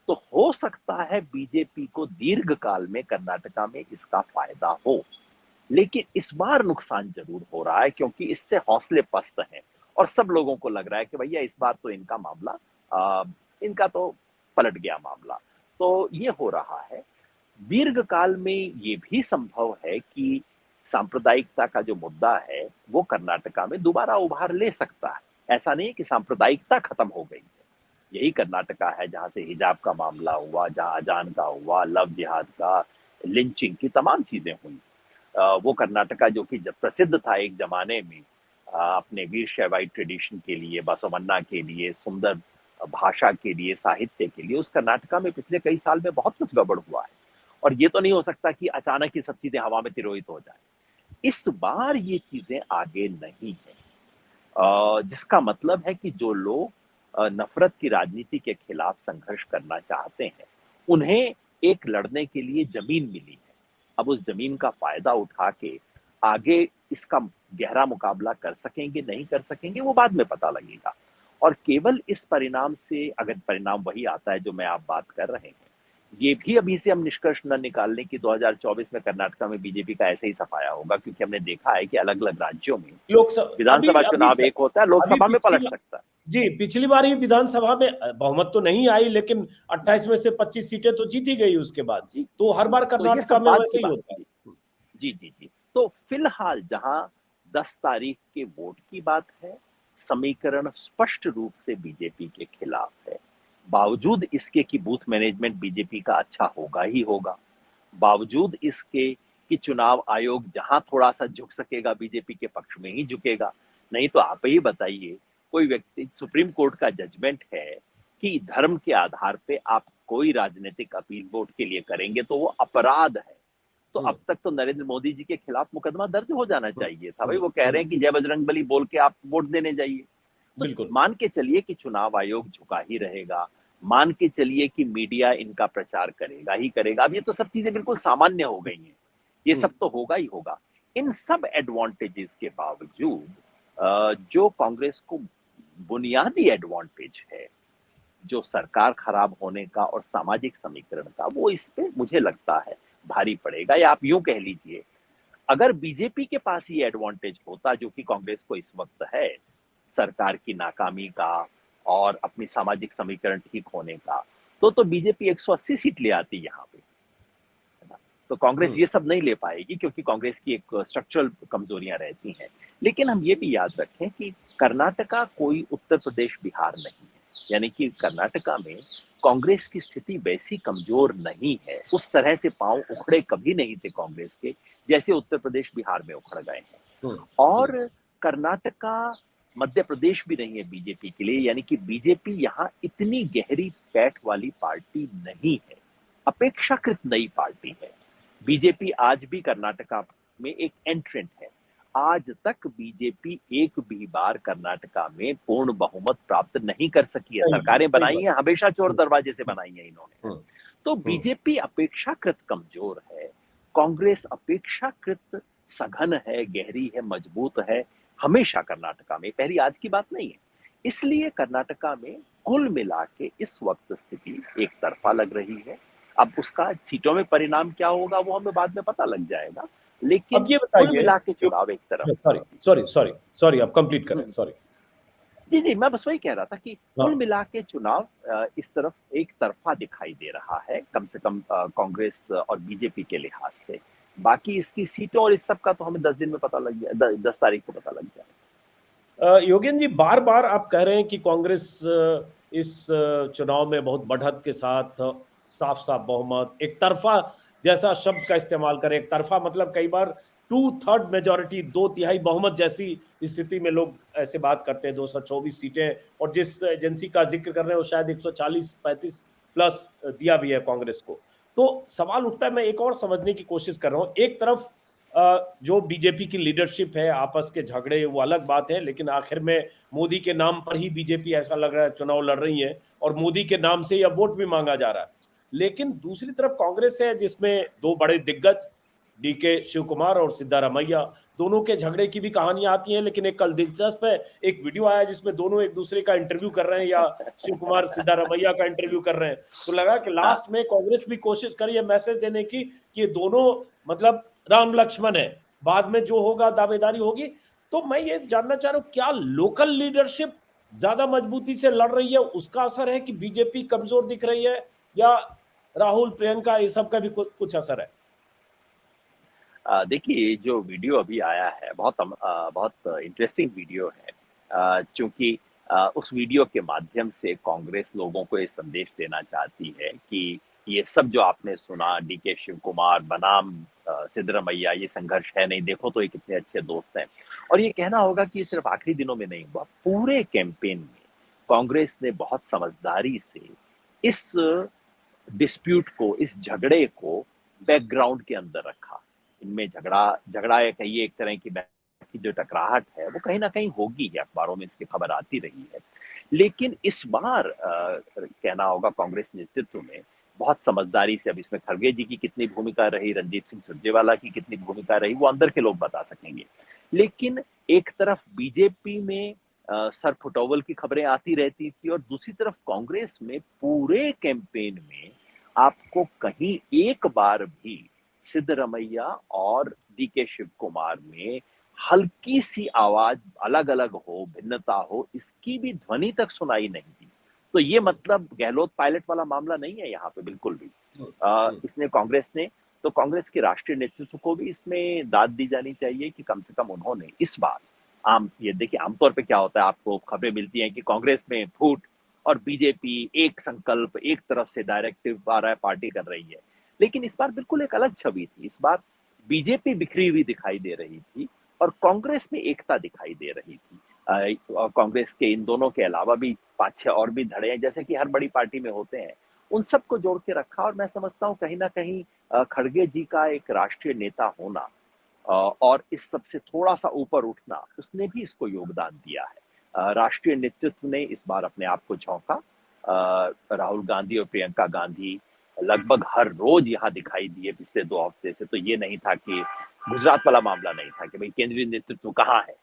तो हो सकता है बीजेपी को दीर्घ काल में कर्नाटका में इसका फायदा हो। लेकिन इस बार नुकसान जरूर हो रहा है क्योंकि इससे हौसले पस्त हैं और सब लोगों को लग रहा है कि भैया इस बार तो इनका मामला, इनका तो पलट गया मामला। तो ये हो रहा है। दीर्घ काल में ये भी संभव है कि सांप्रदायिकता का जो मुद्दा है वो कर्नाटका में दोबारा उभार ले सकता है। ऐसा नहीं है कि सांप्रदायिकता खत्म हो गई है। यही कर्नाटका है जहां से हिजाब का मामला हुआ, जहां अजान का हुआ, लव जिहाद का, लिंचिंग की तमाम चीजें हुई। वो कर्नाटका जो कि जब प्रसिद्ध था एक जमाने में अपने वीर शैवाई ट्रेडिशन के लिए, बसवन्ना के लिए, सुंदर भाषा के लिए, साहित्य के लिए, उस कर्नाटका में पिछले कई साल में बहुत कुछ गड़बड़ हुआ है। और ये तो नहीं हो सकता कि अचानक ही सब चीजें हवा में तिरोहित हो जाए। इस बार ये चीजें आगे नहीं है। जिसका मतलब है कि जो लोग नफरत की राजनीति के खिलाफ संघर्ष करना चाहते हैं, उन्हें एक लड़ने के लिए जमीन मिली है। अब उस जमीन का फायदा उठा के आगे इसका गहरा मुकाबला कर सकेंगे नहीं कर सकेंगे वो बाद में पता लगेगा। और केवल इस परिणाम से, अगर परिणाम वही आता है जो मैं आप बात कर रहे हैं, ये भी अभी से हम निष्कर्ष न निकाल लें कि 2024 में कर्नाटका में बीजेपी का ऐसे ही सफाया होगा, क्योंकि हमने देखा है कि अलग अलग राज्यों में लोकसभा अभी विधानसभा अभी चुनाव एक होता है, अभी लोकसभा में पिछली पलट बार, सकता है। जी पिछली बार ही विधानसभा में बहुमत तो नहीं आई, लेकिन 28 में से 25 सीटें तो जीती गई उसके बाद। जी, तो हर बार तो ये कर्नाटका सब में बात की वैसे ही बात होता है। थी। जी, जी, जी। तो फिलहाल जहां 10 तारीख के वोट की बात है, समीकरण स्पष्ट रूप से बीजेपी के खिलाफ है। बावजूद इसके कि बूथ मैनेजमेंट बीजेपी का अच्छा होगा ही होगा, बावजूद इसके कि चुनाव आयोग जहां थोड़ा-सा झुक सकेगा बीजेपी के पक्ष में ही झुकेगा। नहीं तो आप ही बताइए, कोई व्यक्ति, सुप्रीम कोर्ट का जजमेंट है कि धर्म के आधार पे आप कोई राजनीतिक अपील वोट के लिए करेंगे तो वो अपराध है। तो हम्म, अब तक तो नरेंद्र मोदी जी के खिलाफ मुकदमा दर्ज हो जाना हम्म, चाहिए था। भाई हम्म, वो कह रहे हैं कि जय बजरंग बली बोल के आप वोट देने जाइए। तो बिल्कुल। मान के चलिए कि चुनाव आयोग झुका ही रहेगा, मान के चलिए कि मीडिया इनका प्रचार करेगा ही करेगा। अब ये तो सब चीजें बिल्कुल सामान्य हो गई हैं, ये हम्म, सब तो होगा ही होगा। इन सब एडवांटेजेस के बावजूद जो कांग्रेस को बुनियादी एडवांटेज है जो सरकार खराब होने का और सामाजिक समीकरण का, वो इस पे मुझे लगता है भारी पड़ेगा। या आप यूं कह लीजिए, अगर बीजेपी के पास ये एडवांटेज होता जो कि कांग्रेस को इस वक्त है, सरकार की नाकामी का और अपनी सामाजिक समीकरण ठीक होने का, तो बीजेपी 180 सीट ले आती यहाँ पे, है ना? तो कांग्रेस हम्म ये सब नहीं ले पाएगी क्योंकि कांग्रेस की एक स्ट्रक्चरल कमजोरियां रहती हैं। लेकिन हम ये भी याद रखें कि कर्नाटका कोई उत्तर प्रदेश बिहार नहीं है, यानी कि कर्नाटका में कांग्रेस की स्थिति वैसी कमजोर नहीं है, उस तरह से पांव उखड़े कभी नहीं थे कांग्रेस के जैसे उत्तर प्रदेश बिहार में उखड़ गए हैं। हम्म और हम्म कर्नाटका मध्य प्रदेश भी नहीं है बीजेपी के लिए, यानी कि बीजेपी यहाँ इतनी गहरी पैठ वाली पार्टी नहीं है, अपेक्षाकृत नई पार्टी है। बीजेपी आज भी कर्नाटका में एक एंट्रेंट है। आज तक बीजेपी एक भी बार कर्नाटका में पूर्ण बहुमत प्राप्त नहीं कर सकी है। सही सरकारें सही बनाई बात। हैं, हमेशा चोर हम्म दरवाजे से हम्म बनाई है इन्होंने। हम्म तो हम्म बीजेपी अपेक्षाकृत कमजोर है, कांग्रेस अपेक्षाकृत सघन है, गहरी है, मजबूत है, हमेशा कर्नाटका में, पहली आज की बात नहीं है। इसलिए कर्नाटका में कुल मिला के इस वक्त स्थिति एक तरफा लग रही है। अब उसका सीटों में परिणाम क्या होगा वो हमें बाद में पता लग जाएगा, अब लेकिन ये कुल बताइए मिला के जो चुनाव एक तरफ। सॉरी सॉरी सॉरी सॉरी आप कंप्लीट करें, हम्म, सॉरी। जी जी, मैं बस वही कह रहा था कि कुल हाँ मिला के चुनाव इस तरफ एक तरफा दिखाई दे रहा है, कम से कम कांग्रेस और बीजेपी के लिहाज से। बाकी इसकी सीटों और इस सब का तो हमें 10 दिन में पता लग जाए, 10 तारीख को पता लग जाए। योगेन जी, बार बार आप कह रहे हैं कि कांग्रेस इस चुनाव में बहुत बढ़त के साथ साफ साफ बहुमत, एक तरफा जैसा शब्द का इस्तेमाल करें। एक तरफा मतलब कई बार 2/3 मेजोरिटी, 2/3 बहुमत जैसी स्थिति में लोग ऐसे बात करते हैं। 224 सीटें, और जिस एजेंसी का जिक्र कर रहे हैं वो शायद 140-135 प्लस दिया भी है कांग्रेस को। तो सवाल उठता है, मैं एक और समझने की कोशिश कर रहा हूँ। एक तरफ जो बीजेपी की लीडरशिप है, आपस के झगड़े वो अलग बात है, लेकिन आखिर में मोदी के नाम पर ही बीजेपी ऐसा लग रहा है चुनाव लड़ रही है, और मोदी के नाम से यह वोट भी मांगा जा रहा है। लेकिन दूसरी तरफ कांग्रेस है जिसमें दो बड़े दिग्गज डीके शिव कुमार और सिद्धारमैया, दोनों के झगड़े की भी कहानियां आती हैं। लेकिन एक कल दिलचस्प है, एक वीडियो आया जिसमें दोनों एक दूसरे का इंटरव्यू कर रहे हैं, या शिव कुमार सिद्धारमैया का इंटरव्यू कर रहे हैं। तो लगा कि हाँ, लास्ट में कांग्रेस भी कोशिश करी है मैसेज देने की कि ये दोनों मतलब राम लक्ष्मण है, बाद में जो होगा दावेदारी होगी। तो मैं ये जानना चाह रहा हूं, क्या लोकल लीडरशिप ज्यादा मजबूती से लड़ रही है, उसका असर है कि बीजेपी कमजोर दिख रही है, या राहुल प्रियंका ये सब का भी कुछ असर है? देखिए जो वीडियो अभी आया है बहुत इंटरेस्टिंग वीडियो है। चूंकि उस वीडियो के माध्यम से कांग्रेस लोगों को ये संदेश देना चाहती है कि ये सब जो आपने सुना, डीके शिव कुमार बनाम सिद्धरमैया, ये संघर्ष है नहीं, देखो तो ये कितने अच्छे दोस्त हैं। और ये कहना होगा कि ये सिर्फ आखिरी दिनों में नहीं हुआ, पूरे कैंपेन में कांग्रेस ने बहुत समझदारी से इस डिस्प्यूट को, इस झगड़े को बैकग्राउंड के अंदर रखा। इनमें झगड़ा झगड़ा या कहिए एक तरह की जो टकराहट है वो कहीं ना कहीं होगी है, अखबारों में इसकी खबर आती रही है। लेकिन इस बार कहना होगा कांग्रेस नेतृत्व में बहुत समझदारी से, अब इसमें खड़गे जी की कितनी भूमिका रही, रणदीप सिंह सुरजेवाला की कितनी भूमिका रही, वो अंदर के लोग बता सकेंगे। लेकिन एक तरफ बीजेपी में सर फुटोवल की खबरें आती रहती थी, और दूसरी तरफ कांग्रेस में पूरे कैंपेन में आपको कहीं एक बार भी सिद्धरमैया और डीके शिव कुमार में हल्की सी आवाज अलग अलग हो, भिन्नता हो, इसकी भी ध्वनि तक सुनाई नहीं दी। तो ये मतलब गहलोत पायलट वाला मामला नहीं है यहाँ पे बिल्कुल भी। इसने कांग्रेस ने, तो कांग्रेस के राष्ट्रीय नेतृत्व को भी इसमें दाद दी जानी चाहिए कि कम से कम उन्होंने इस बार, आम ये देखिए आमतौर पे क्या होता है, आपको खबरें मिलती हैं कि कांग्रेस में फूट और बीजेपी एक संकल्प, एक तरफ से डायरेक्टिव आ रहा है, पार्टी कर रही है। लेकिन इस बार बिल्कुल एक अलग छवि थी। इस बार बीजेपी बिखरी हुई दिखाई दे रही थी और कांग्रेस में एकता दिखाई दे रही थी। और कांग्रेस के इन दोनों के अलावा भी 5-6 और भी धड़े हैं, जैसे कि हर बड़ी पार्टी में होते हैं, उन सबको जोड़ के रखा। और मैं समझता हूँ कहीं ना कहीं खड़गे जी का एक राष्ट्रीय नेता होना और इस सबसे थोड़ा सा ऊपर उठना, उसने भी इसको योगदान दिया है। राष्ट्रीय नेतृत्व ने इस बार अपने आप को झोंका। राहुल गांधी और प्रियंका गांधी लगभग हर रोज यहाँ दिखाई दिए पिछले 2 हफ्ते से। तो ये नहीं था कि गुजरात वाला मामला नहीं था कि भाई केंद्रीय नेतृत्व कहाँ है,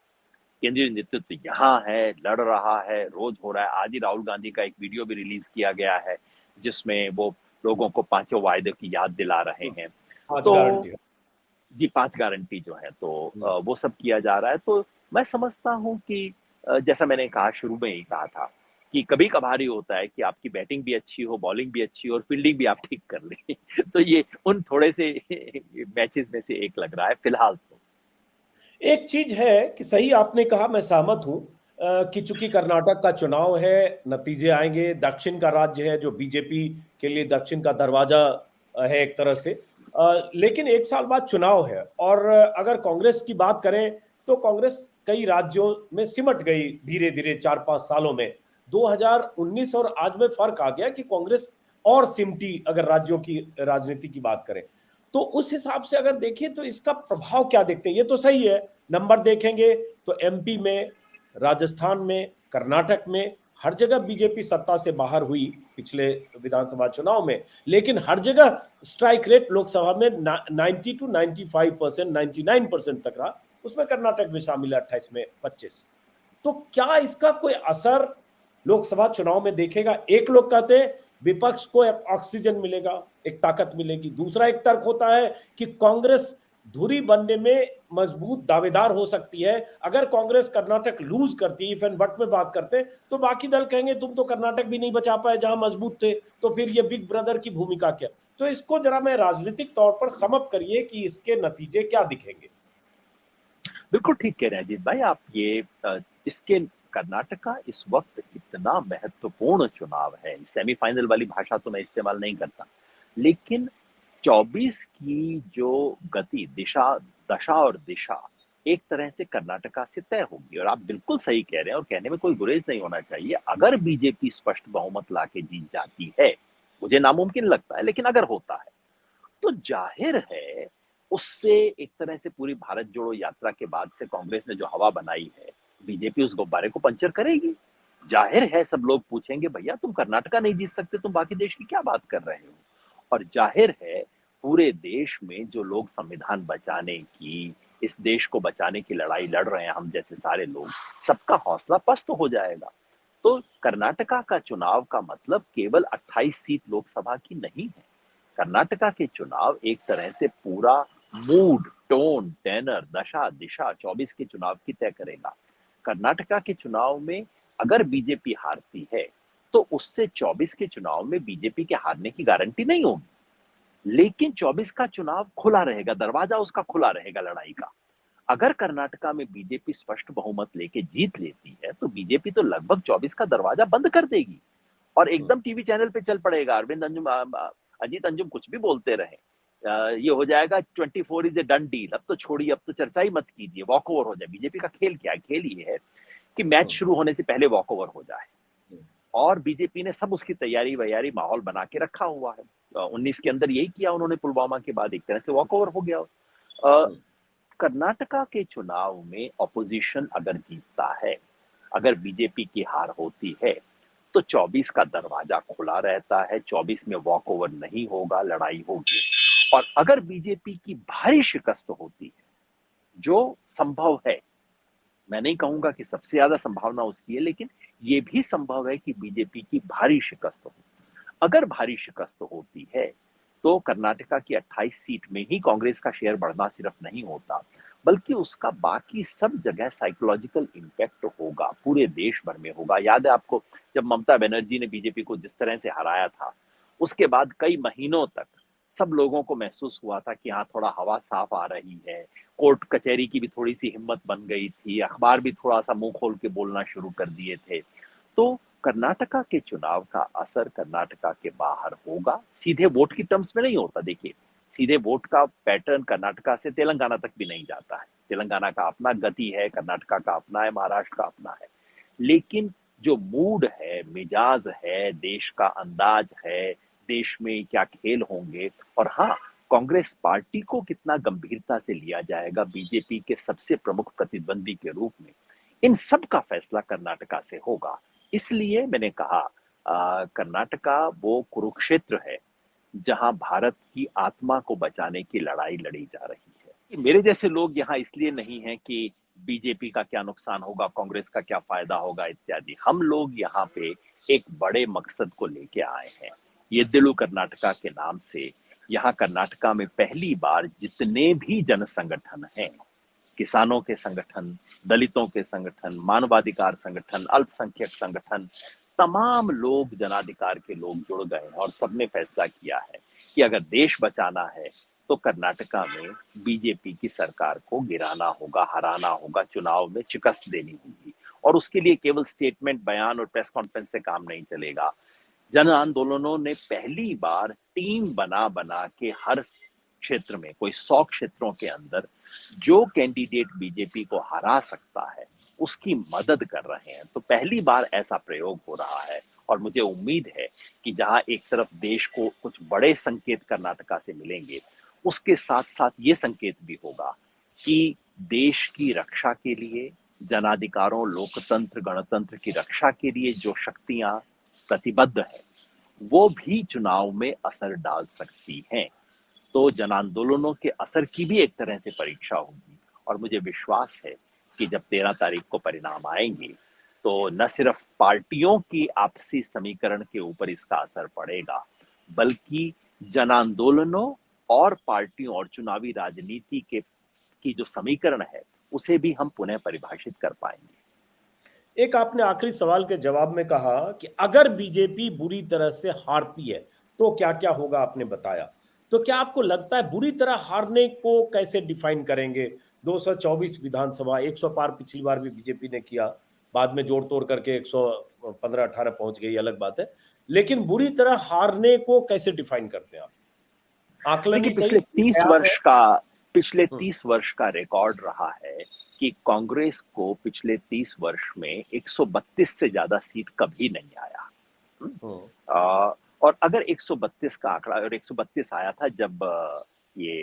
केंद्रीय नेतृत्व यहाँ है, लड़ रहा है, रोज हो रहा है। आज ही राहुल गांधी का एक वीडियो भी रिलीज किया गया है, जिसमें वो लोगों को पांचों वायदे की याद दिला रहे हैं। पांच तो गारंटी। जी, 5 गारंटी जो है, तो वो सब किया जा रहा है। तो मैं समझता हूँ कि जैसा मैंने कहा, शुरू में ही कहा था कि कभी-कभार ही होता है कि आपकी बैटिंग भी अच्छी हो, बॉलिंग भी अच्छी हो और फील्डिंग भी आप ठीक कर लें। तो ये उन थोड़े से मैचेज़ में से एक लग रहा है फिलहाल तो। एक चीज है कि सही आपने कहा, मैं सहमत हूं कि चूंकि कर्नाटक का चुनाव है, नतीजे आएंगे, दक्षिण का राज्य है जो बीजेपी के लिए दक्षिण का दरवाजा है एक तरह से। लेकिन एक साल बाद चुनाव है, और अगर कांग्रेस की बात करें तो कांग्रेस कई राज्यों में सिमट गई धीरे धीरे 4-5 सालों में। 2019 और आज में फर्क आ गया कि कांग्रेस और सिमटी, अगर राज्यों की राजनीति की बात करें तो उस हिसाब से अगर देखें तो इसका प्रभाव क्या देखते हैं। ये तो सही है, नंबर देखेंगे तो एमपी में, राजस्थान में, कर्नाटक में हर जगह बीजेपी सत्ता से बाहर हुई पिछले विधानसभा चुनाव में। लेकिन हर जगह स्ट्राइक रेट लोकसभा में 90 to 95%, 99% तक रहा। उसमें कर्नाटक भी शामिल है 28 में 25। तो क्या इसका कोई असर लोकसभा चुनाव में देखेगा? एक लोग कहते हैं विपक्ष को एक ऑक्सीजन मिलेगा, एक ताकत मिलेगी। दूसरा एक तर्क होता है कि कांग्रेस धुरी बनने में मजबूत दावेदार हो सकती है। अगर कांग्रेस कर्नाटक लूज करती है, इफ एंड बट में बात करते हैं, तो बाकी दल कहेंगे तुम तो कर्नाटक भी नहीं बचा पाए जहां मजबूत थे, तो फिर ये बिग ब्रदर की भूमिका क्या? तो इसको जरा मैं राजनीतिक तौर पर समअप करिए कि इसके नतीजे क्या दिखेंगे। बिल्कुल ठीक कह रहे हैं अजीत भाई आप। ये इसके कर्नाटका इस वक्त इतना महत्वपूर्ण चुनाव है, सेमीफाइनल वाली भाषा तो मैं इस्तेमाल नहीं करता, लेकिन 24 की जो गति, दिशा, दशा और दिशा एक तरह से कर्नाटका से तय होगी। और आप बिल्कुल सही कह रहे हैं और कहने में कोई गुरेज नहीं होना चाहिए। अगर बीजेपी स्पष्ट बहुमत लाके जीत जाती है, मुझे नामुमकिन लगता है लेकिन अगर होता है, तो जाहिर है उससे एक तरह से पूरी भारत जोड़ो यात्रा के बाद से कांग्रेस ने जो हवा बनाई है, बीजेपी उस गुब्बारे को पंचर करेगी। जाहिर है सब लोग पूछेंगे भैया तुम कर्नाटका नहीं जीत सकते, तुम बाकी देश की क्या बात कर रहे हो। और जाहिर है पूरे देश में जो लोग संविधान बचाने की, इस देश को बचाने की लड़ाई लड़ रहे हैं, हम जैसे सारे लोग, सबका हौसला पस्त हो जाएगा। तो कर्नाटका का चुनाव का मतलब केवल 28 सीट लोकसभा की नहीं है। कर्नाटका के चुनाव एक तरह से पूरा मूड, टोन, टेनर, दशा, दिशा 24 के चुनाव की तय करेगा। कर्नाटका के चुनाव में अगर बीजेपी हारती है, तो उससे 24 के चुनाव में बीजेपी के हारने की गारंटी नहीं होगी। लेकिन 24 का चुनाव खुला रहेगा, दरवाजा उसका खुला रहेगा लड़ाई का। अगर कर्नाटका में बीजेपी स्पष्ट बहुमत लेके जीत लेती है, तो बीजेपी तो लगभग 24 का दरवाजा बंद कर देगी और एकदम टीवी चैनल पे चल पड़ेगा। अरविंद अंजुम, अजीत अंजुम कुछ भी बोलते रहे, ये हो जाएगा 24 इज ए डन डील। अब तो छोड़िए, अब तो चर्चा ही मत कीजिए, वॉक ओवर हो जाए। बीजेपी का खेल क्या है? खेल ये है कि मैच शुरू होने से पहले वॉक ओवर हो जाए, और बीजेपी ने सब उसकी तैयारी वैयारी माहौल बना के रखा हुआ है। 19 के अंदर यही किया उन्होंने, पुलवामा के बाद एक तरह से वॉक ओवर हो गया। कर्नाटका के चुनाव में ऑपोजिशन अगर जीतता है, अगर बीजेपी की हार होती है, तो 24 का दरवाजा खुला रहता है, 24 में वॉक ओवर नहीं होगा, लड़ाई होगी। और अगर बीजेपी की भारी शिकस्त होती है, जो संभव है, मैं नहीं कहूंगा कि सबसे ज्यादा संभावना उसकी है, लेकिन ये भी संभव है कि बीजेपी की भारी शिकस्त हो। अगर भारी शिकस्त होती है, तो कर्नाटका की 28 सीट में ही कांग्रेस का शेयर बढ़ना सिर्फ नहीं होता, बल्कि उसका बाकी सब जगह साइकोलॉजिकल इम्पैक्ट होगा, पूरे देश भर में होगा। याद है आपको, जब ममता बनर्जी ने बीजेपी को जिस तरह से हराया था, उसके बाद कई महीनों तक सब लोगों को महसूस हुआ था कि हाँ, थोड़ा हवा साफ आ रही है। कोर्ट कचहरी की भी थोड़ी सी हिम्मत बन गई थी, अखबार भी थोड़ा सा मुंह खोल के बोलना शुरू कर दिए थे। तो कर्नाटका के चुनाव का असर कर्नाटका के बाहर होगा, सीधे वोट की टर्म्स में नहीं होता। देखिए, सीधे वोट का पैटर्न कर्नाटका से तेलंगाना तक भी नहीं जाता है। तेलंगाना का अपना गति है, कर्नाटका का अपना है, महाराष्ट्र का अपना है। लेकिन जो मूड है, मिजाज है, देश का अंदाज है, देश में क्या खेल होंगे, और हाँ, कांग्रेस पार्टी को कितना गंभीरता से लिया जाएगा बीजेपी के सबसे प्रमुख प्रतिद्वंदी के रूप में, इन सब का फैसला कर्नाटका से होगा। इसलिए मैंने कहा, कर्नाटका वो कुरुक्षेत्र है जहां भारत की आत्मा को बचाने की लड़ाई लड़ी जा रही है। मेरे जैसे लोग यहाँ इसलिए नहीं हैं कि बीजेपी का क्या नुकसान होगा, कांग्रेस का क्या फायदा होगा इत्यादि। हम लोग यहाँ पे एक बड़े मकसद को लेके आए हैं। ये दिलु कर्नाटका के नाम से यहाँ कर्नाटका में पहली बार जितने भी जन संगठन हैं, किसानों के संगठन, दलितों के संगठन, मानवाधिकार संगठन, अल्पसंख्यक संगठन, तमाम लोग, जनाधिकार के लोग जुड़ गए हैं और सबने फैसला किया है कि अगर देश बचाना है तो कर्नाटका में बीजेपी की सरकार को गिराना होगा, हराना होगा, चुनाव में शिकस्त देनी होगी। और उसके लिए केवल स्टेटमेंट, बयान और प्रेस कॉन्फ्रेंस से काम नहीं चलेगा। जन आंदोलनों ने पहली बार टीम बना बना के हर क्षेत्र में, कोई 100 क्षेत्रों के अंदर जो कैंडिडेट बीजेपी को हरा सकता है उसकी मदद कर रहे हैं। तो पहली बार ऐसा प्रयोग हो रहा है और मुझे उम्मीद है कि जहां एक तरफ देश को कुछ बड़े संकेत कर्नाटका से मिलेंगे, उसके साथ साथ ये संकेत भी होगा कि देश की रक्षा के लिए, जनाधिकारों, लोकतंत्र, गणतंत्र की रक्षा के लिए जो शक्तियां प्रतिबद्ध है वो भी चुनाव में असर डाल सकती हैं। तो जन आंदोलनों के असर की भी एक तरह से परीक्षा होगी और मुझे विश्वास है कि जब 13 तारीख को परिणाम आएंगे तो न सिर्फ पार्टियों की आपसी समीकरण के ऊपर इसका असर पड़ेगा, बल्कि जन आंदोलनों और पार्टियों और चुनावी राजनीति के की जो समीकरण है उसे भी हम पुनः परिभाषित कर पाएंगे। एक आपने आखिरी सवाल के जवाब में कहा कि अगर बीजेपी बुरी तरह से हारती है तो क्या क्या होगा, आपने बताया। तो क्या आपको लगता है बुरी तरह हारने को कैसे डिफाइन करेंगे? 224 विधानसभा, 100 पार पिछली बार भी बीजेपी ने किया, बाद में जोड़ तोड़ करके 115-18 पहुंच गई, अलग बात है। लेकिन बुरी तरह हारने को कैसे डिफाइन करते हैं आप? देखिए, आकलनी सही प्रयास है? पिछले हम्म, 30 वर्ष का रिकॉर्ड रहा है कि कांग्रेस को पिछले 30 वर्ष में 132 से ज्यादा सीट कभी नहीं आया। हम्म, आ, और अगर 132 का आंकड़ा, और 132 आया था जब ये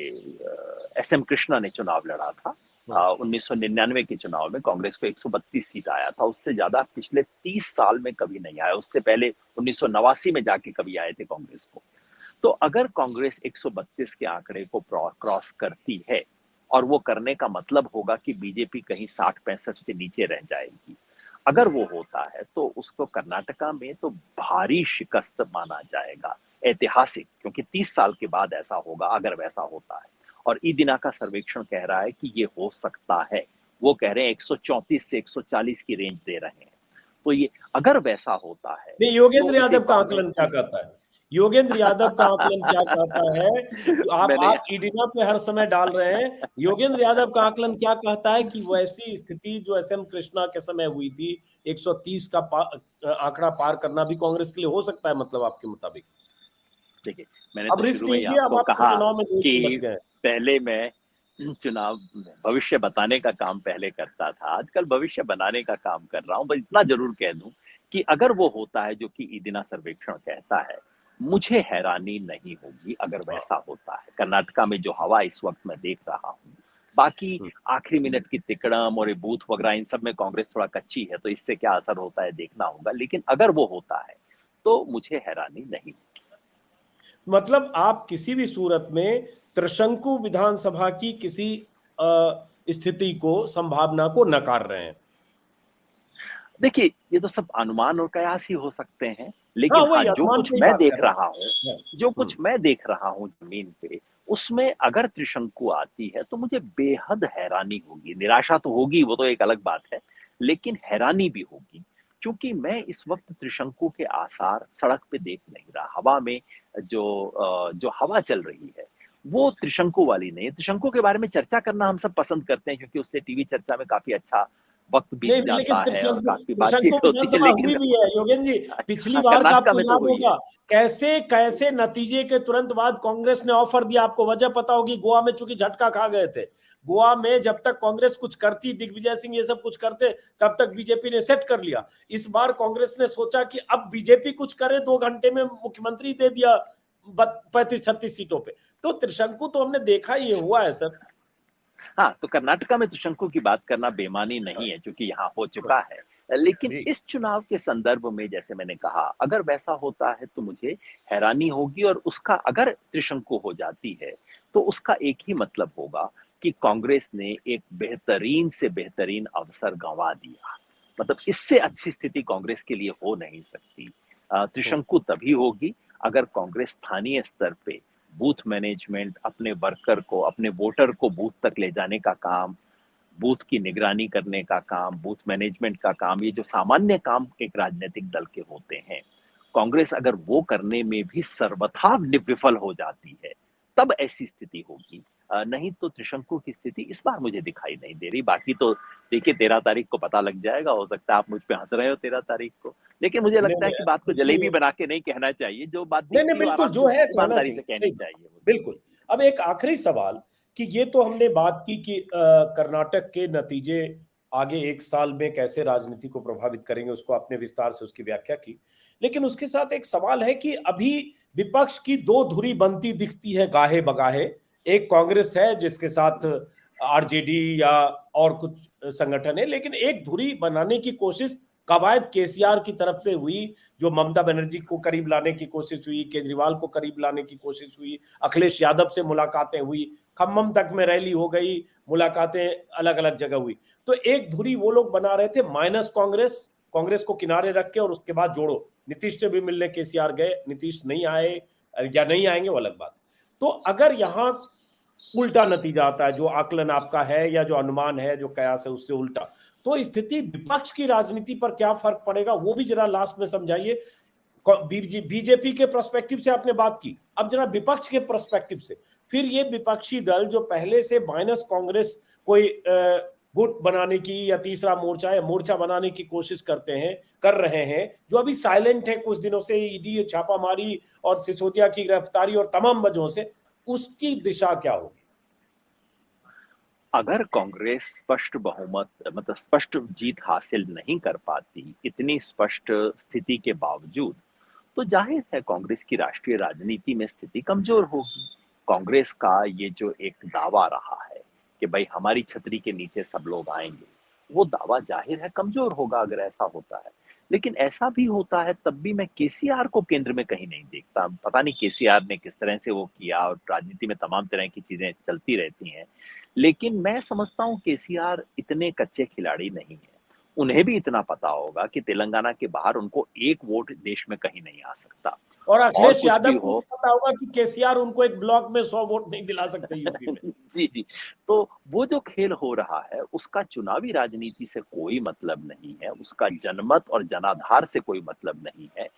एस एम कृष्णा ने चुनाव लड़ा था हम्म, 1999 के चुनाव में, कांग्रेस को 132 सीट आया था। उससे ज्यादा पिछले 30 साल में कभी नहीं आया। उससे पहले 1989 में जाके कभी आए थे कांग्रेस को। तो अगर कांग्रेस 132 के आंकड़े को क्रॉस करती है, और वो करने का मतलब होगा कि बीजेपी कहीं 60-65 से नीचे रह जाएगी। अगर वो होता है तो उसको कर्नाटका में तो भारी शिकस्त माना जाएगा, ऐतिहासिक, क्योंकि 30 साल के बाद ऐसा होगा अगर वैसा होता है। और ई दिना का सर्वेक्षण कह रहा है कि ये हो सकता है। वो कह रहे हैं 134 से 140 की रेंज दे रहे हैं। तो ये अगर वैसा होता है नहीं, तो योगेंद्र इसे यादव का आकलन कांग्रेस क्या की कहता है? योगेंद्र यादव का आकलन क्या कहता है? मैंने आप ईडिना पे हर समय डाल रहे हैं। योगेंद्र यादव का आकलन क्या कहता है कि वैसी स्थिति जो एस एम कृष्णा के समय हुई थी, 130 का आंकड़ा पार करना भी कांग्रेस के लिए हो सकता है, मतलब आपके मुताबिक? देखिए, मैंने अब तो रिस्क शुरू में ही लीजिए, अब आपको आप तो कहा चुनाव में 2 ही बच कि गए। पहले मैं चुनाव भविष्य बताने का काम पहले करता था, आजकल भविष्य बनाने का काम कर रहा हूं। बस इतना जरूर कह दूं कि अगर वो होता है जो कि ईदिना सर्वेक्षण कहता है, मुझे हैरानी नहीं होगी अगर हाँ। वैसा होता है। कर्नाटका में जो हवा इस वक्त मैं देख रहा हूँ, बाकी हम्म। आखिरी मिनट की तिकड़म और ये बूथ वगैरह, इन सब में कांग्रेस थोड़ा कच्ची है, तो इससे क्या असर होता है देखना होगा। लेकिन अगर वो होता है तो मुझे हैरानी नहीं। मतलब आप किसी भी सूरत में त्रिशंकु विधानसभा की किसी स्थिति को, संभावना को नकार रहे हैं? देखिए, ये तो सब अनुमान और कयास ही हो सकते हैं, हाँ, लेकिन हाँ, वही अनुमान पे ही बात कर रहे हैं। जो हम्म, कुछ मैं देख रहा हूँ ज़मीन पे, उसमें अगर त्रिशंकु आती है, तो मुझे बेहद हैरानी होगी। निराशा तो होगी, वो तो एक अलग बात है, लेकिन हैरानी भी होगी, क्योंकि मैं इस वक़्त त्रिशंकु के आसार सड़क पे देख नहीं रहा। हवा में जो हवा चल रही है, वो त्रिशंकु वाली नहीं है। त्रिशंकु के बारे में चर्चा करना हम सब पसंद करते हैं, क्योंकि उससे टीवी चर्चा में काफ़ी अच्छा वक़्त बीत नहीं, लेकिन जाता है और त्रिशंकु काफ़ी त्रिशंकु बातचीत होती है, विधानसभा लेकिन हुई भी है योगेंद्र जी। पिछली बार का कर्नाटका आपको में तो याद हुई है। होगा, कैसे कैसे नतीजे के तुरंत बाद कांग्रेस ने ऑफर दिया। आपको वजह पता होगी, गोवा में चूंकि झटका खा गए थे। गोवा में जब तक कांग्रेस कुछ करती, दिग्विजय सिंह ये सब कुछ करते, तब तक बीजेपी ने सेट कर लिया। इस बार कांग्रेस ने सोचा कि अब बीजेपी कुछ करे, 2 घंटे में मुख्यमंत्री दे दिया 35-36 सीटों पे। तो त्रिशंकु तो हमने देखा, ये हुआ है सर। हाँ, तो कर्नाटका में त्रिशंकु की बात करना बेमानी नहीं है, क्योंकि यहाँ हो चुका है। लेकिन जी। इस चुनाव के संदर्भ में, जैसे मैंने कहा, अगर वैसा होता है तो मुझे हैरानी होगी, और उसका अगर त्रिशंकु हो जाती है, तो उसका एक ही मतलब होगा कि कांग्रेस ने एक बेहतरीन से बेहतरीन अवसर गंवा दिया। मतलब इससे अच्छी स्थिति कांग्रेस के लिए हो नहीं सकती। हम्म, त्रिशंकु तभी होगी अगर कांग्रेस स्थानीय स्तर पे बूथ मैनेजमेंट, अपने वर्कर को, अपने वोटर को बूथ तक ले जाने का काम, बूथ की निगरानी करने का काम, बूथ मैनेजमेंट का काम, ये जो सामान्य काम एक राजनीतिक दल के होते हैं, कांग्रेस अगर वो करने में भी सर्वथा विफल हो जाती है, तब ऐसी स्थिति होगी। नहीं तो त्रिशंकु की स्थिति इस बार मुझे दिखाई नहीं दे रही। बाकी तो देखिए 13 तारीख को पता लग जाएगा, हो सकता है आप मुझ पे हंस रहे हो 13 तारीख को, लेकिन मुझे नहीं लगता है नहीं, कि ऐसा बात को कुछ नहीं जलेबी है। बना के नहीं कहना चाहिए, जो बात नहीं नहीं, दिखती हो बिल्कुल आराम जो से है कहना ईमानदारी चाहिए, से कहनी सही, चाहिए मुझे। बिल्कुल। अब एक आखिरी सवाल कि ये तो हमने बात की कि कर्नाटक के नतीजे आगे एक साल में कैसे राजनीति को प्रभावित करेंगे, उसको आपने विस्तार से उसकी व्याख्या की। लेकिन उसके साथ एक सवाल है कि अभी विपक्ष की दो धुरी बनती दिखती है गाहे बगाहे। एक कांग्रेस है जिसके साथ आरजेडी या और कुछ संगठन है, लेकिन एक धुरी बनाने की कोशिश कवायद केसीआर की तरफ से हुई, जो ममता बनर्जी को करीब लाने की कोशिश हुई, केजरीवाल को करीब लाने की कोशिश हुई, अखिलेश यादव से मुलाकातें हुई, खम्मम तक में रैली हो गई, मुलाकातें अलग अलग जगह हुई। तो एक धुरी वो लोग बना रहे थे माइनस कांग्रेस, कांग्रेस को किनारे रख के, और उसके बाद जोड़ो। नीतीश से भी मिलने केसीआर गए, नीतीश नहीं आए या नहीं आएंगे वो अलग बात। तो अगर यहां उल्टा नतीजा आता है, जो आकलन आपका है या जो अनुमान है, जो कयास है, उससे उल्टा, तो स्थिति विपक्ष की राजनीति पर क्या फर्क पड़ेगा, वो भी जरा लास्ट में समझाइए। बीजेपी के पर्सपेक्टिव से आपने बात की, अब जरा विपक्ष के पर्सपेक्टिव से, फिर ये विपक्षी दल जो पहले से माइनस कांग्रेस कोई गुट बनाने की या तीसरा मोर्चा या मोर्चा बनाने की कोशिश करते हैं, कर रहे हैं, जो अभी साइलेंट है कुछ दिनों से, ईडी छापामारी और सिसोदिया की गिरफ्तारी और तमाम वजहों से, उसकी दिशा क्या होगी? अगर कांग्रेस स्पष्ट बहुमत, मतलब स्पष्ट जीत हासिल नहीं कर पाती इतनी स्पष्ट स्थिति के बावजूद, तो जाहिर है कांग्रेस की राष्ट्रीय राजनीति में स्थिति कमजोर होगी। कांग्रेस का ये जो एक दावा रहा है कि भाई हमारी छतरी के नीचे सब लोग आएंगे, वो दावा जाहिर है कमजोर होगा अगर ऐसा होता है। लेकिन ऐसा भी होता है तब भी मैं केसीआर को केंद्र में कहीं नहीं देखता। पता नहीं केसीआर ने किस तरह से वो किया, और राजनीति में तमाम तरह की चीजें चलती रहती हैं, लेकिन मैं समझता हूँ केसीआर इतने कच्चे खिलाड़ी नहीं है। उन्हें भी इतना पता होगा कि तेलंगाना के बाहर उनको एक वोट देश में कहीं नहीं आ सकता। और और अखिलेश कुछ भी यादव को हो। भी पता होगा कि केसीआर उनको एक ब्लॉक में 100 वोट नहीं दिला सकते यूपी में। जी, जी। तो वो जो खेल हो रहा है उसका चुनावी राजनीति से कोई मतलब नहीं है, उसका जनमत और जनाधार से कोई मतलब नहीं है।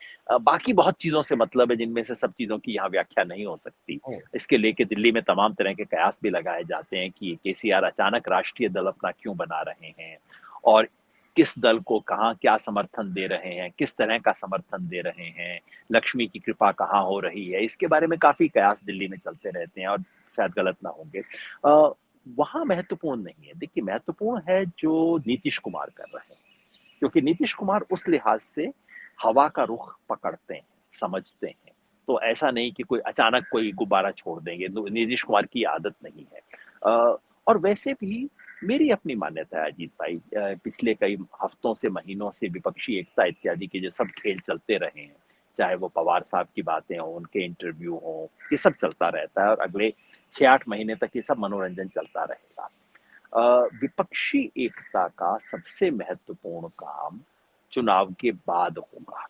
बाकी बहुत चीज़ों से मतलब है जिनमें से सब चीज़ों की यहाँ व्याख्या नहीं हो सकती। हम्म, इसके लेके दिल्ली में तमाम तरह के कयास भी लगाए जाते हैं कि केसीआर अचानक राष्ट्रीय दल अपना क्यों बना रहे हैं, और किस दल को कहाँ क्या समर्थन दे रहे हैं, किस तरह का समर्थन दे रहे हैं, लक्ष्मी की कृपा कहाँ हो रही है, इसके बारे में काफ़ी कयास दिल्ली में चलते रहते हैं, और शायद गलत ना होंगे। वहाँ महत्वपूर्ण नहीं है। देखिए महत्वपूर्ण है जो नीतीश कुमार कर रहे हैं, क्योंकि नीतीश कुमार उस लिहाज से हवा का रुख पकड़ते हैं, समझते हैं। तो ऐसा नहीं कि कोई अचानक कोई गुब्बारा छोड़ देंगे, नीतीश कुमार की आदत नहीं है। और वैसे भी मेरी अपनी मान्यता है अजीत भाई, पिछले कई हफ्तों से, महीनों से विपक्षी एकता इत्यादि के जो सब खेल चलते रहे हैं, चाहे वो पवार साहब की बातें हों, उनके इंटरव्यू हों, ये सब चलता रहता है, और अगले 6-8 महीने तक ये सब मनोरंजन चलता रहेगा। विपक्षी एकता का सबसे महत्वपूर्ण काम चुनाव के बाद होगा।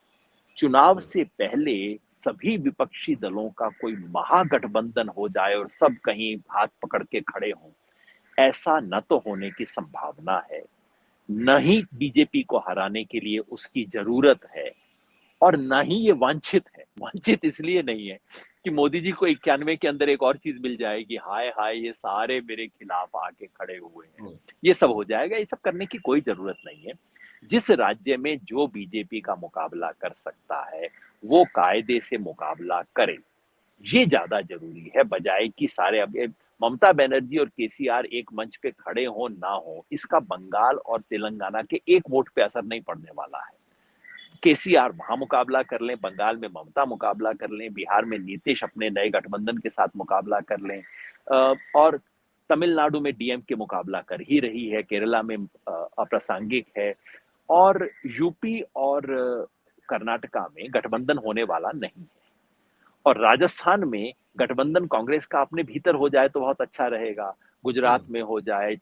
चुनाव हम्म, से पहले सभी विपक्षी दलों का कोई महागठबंधन हो जाए और सब कहीं हाथ पकड़ के खड़े हों, ऐसा न तो होने की संभावना है, न ही बीजेपी को हराने के लिए उसकी जरूरत है, और ना ही ये वांछित है। वांछित इसलिए नहीं है कि मोदी जी को 91 के अंदर एक और चीज मिल जाएगी, हाय हाय ये सारे मेरे खिलाफ आके खड़े हुए हैं, हम्म, ये सब हो जाएगा। ये सब करने की कोई जरूरत नहीं है। जिस राज्य में जो बीजेपी का मुकाबला कर सकता है वो कायदे से मुकाबला करे, ये ज्यादा जरूरी है, बजाय कि सारे अब ममता बनर्जी और केसीआर एक मंच पे खड़े हो ना हो, इसका बंगाल और तेलंगाना के एक वोट पे असर नहीं पड़ने वाला है। केसीआर वहां मुकाबला कर लें, बंगाल में ममता मुकाबला कर लें, बिहार में नीतीश अपने नए गठबंधन के साथ मुकाबला कर लें, और तमिलनाडु में डीएमके मुकाबला कर ही रही है, केरला में अप्रासंगिक है, और यूपी और कर्नाटका में गठबंधन होने वाला नहीं है, और राजस्थान में गठबंधन कांग्रेस का अपने भीतर हो जाए तो बहुत अच्छा रहेगा। गुजरात में हो जाए,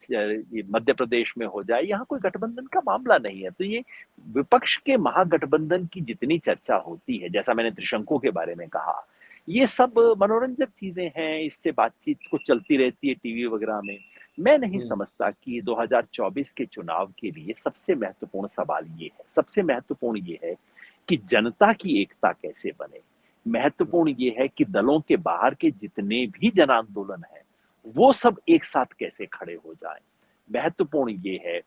मध्य प्रदेश में हो जाए, यहाँ कोई गठबंधन का मामला नहीं है। तो ये विपक्ष के महागठबंधन की जितनी चर्चा होती है, जैसा मैंने त्रिशंकु के बारे में कहा, ये सब मनोरंजक चीजें हैं, इससे बातचीत कुछ चलती रहती है टीवी वगैरह में। मैं नहीं समझता कि 2024 के चुनाव के लिए सबसे महत्वपूर्ण सवाल ये है, सबसे महत्वपूर्ण ये है कि जनता की एकता कैसे बने। महत्वपूर्ण ये है कि दलों के बाहर के जितने भी जन आंदोलन हैं, वो सब एक साथ कैसे खड़े हो जाएं। महत्वपूर्ण ये है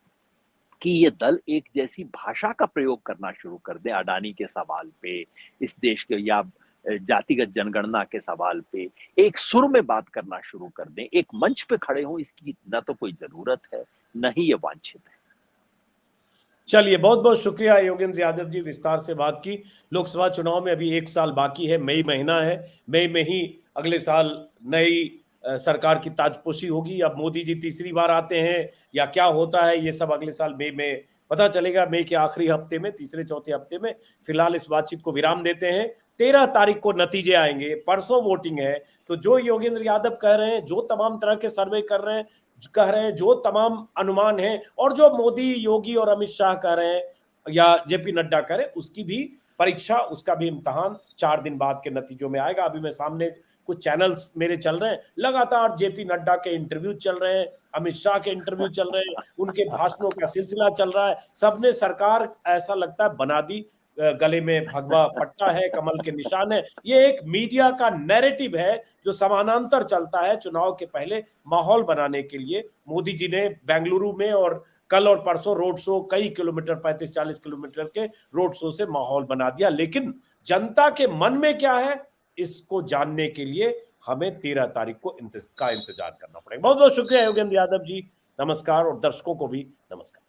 कि ये दल एक जैसी भाषा का प्रयोग करना शुरू कर दें, अडानी के सवाल पे, इस देश के या जातिगत जनगणना के सवाल पे एक सुर में बात करना शुरू कर दें, एक मंच पे खड़े हों। इसकी न तो कोई जरूरत है, न ही ये वांछित है। चलिए, बहुत बहुत शुक्रिया योगेंद्र यादव जी, विस्तार से बात की। लोकसभा चुनाव में अभी 1 साल बाकी है, मई महीना है, मई में ही अगले साल नई सरकार की ताजपोशी होगी। अब मोदी जी तीसरी बार आते हैं या क्या होता है, ये सब अगले साल मई में पता चलेगा, मई के आखिरी हफ्ते में, तीसरे चौथे हफ्ते में। फिलहाल इस बातचीत को विराम देते हैं। 13 तारीख को नतीजे आएंगे, परसों वोटिंग है। तो जो योगेंद्र यादव कह रहे हैं, जो तमाम तरह के सर्वे कह रहे हैं, जो तमाम अनुमान हैं, और जो मोदी, योगी और अमित शाह कह रहे हैं या जेपी नड्डा कह रहे हैं, उसकी भी परीक्षा, उसका भी इम्तहान 4 दिन बाद के नतीजों में आएगा। अभी मैं सामने कुछ चैनल्स मेरे चल रहे हैं, लगातार जेपी नड्डा के इंटरव्यू चल रहे हैं, अमित शाह के इंटरव्यू चल रहे हैं, उनके भाषणों का सिलसिला चल रहा है। सबने सरकार ऐसा लगता है बना दी, गले में भगवा पट्टा है, कमल के निशान है। ये एक मीडिया का नैरेटिव है जो समानांतर चलता है चुनाव के पहले माहौल बनाने के लिए। मोदी जी ने बेंगलुरु में और कल और परसों रोड शो, कई किलोमीटर, 35-40 किलोमीटर के रोड शो से माहौल बना दिया। लेकिन जनता के मन में क्या है, इसको जानने के लिए हमें 13 तारीख को इंतजार करना पड़ेगा। बहुत बहुत शुक्रिया योगेंद्र यादव जी, नमस्कार, और दर्शकों को भी नमस्कार।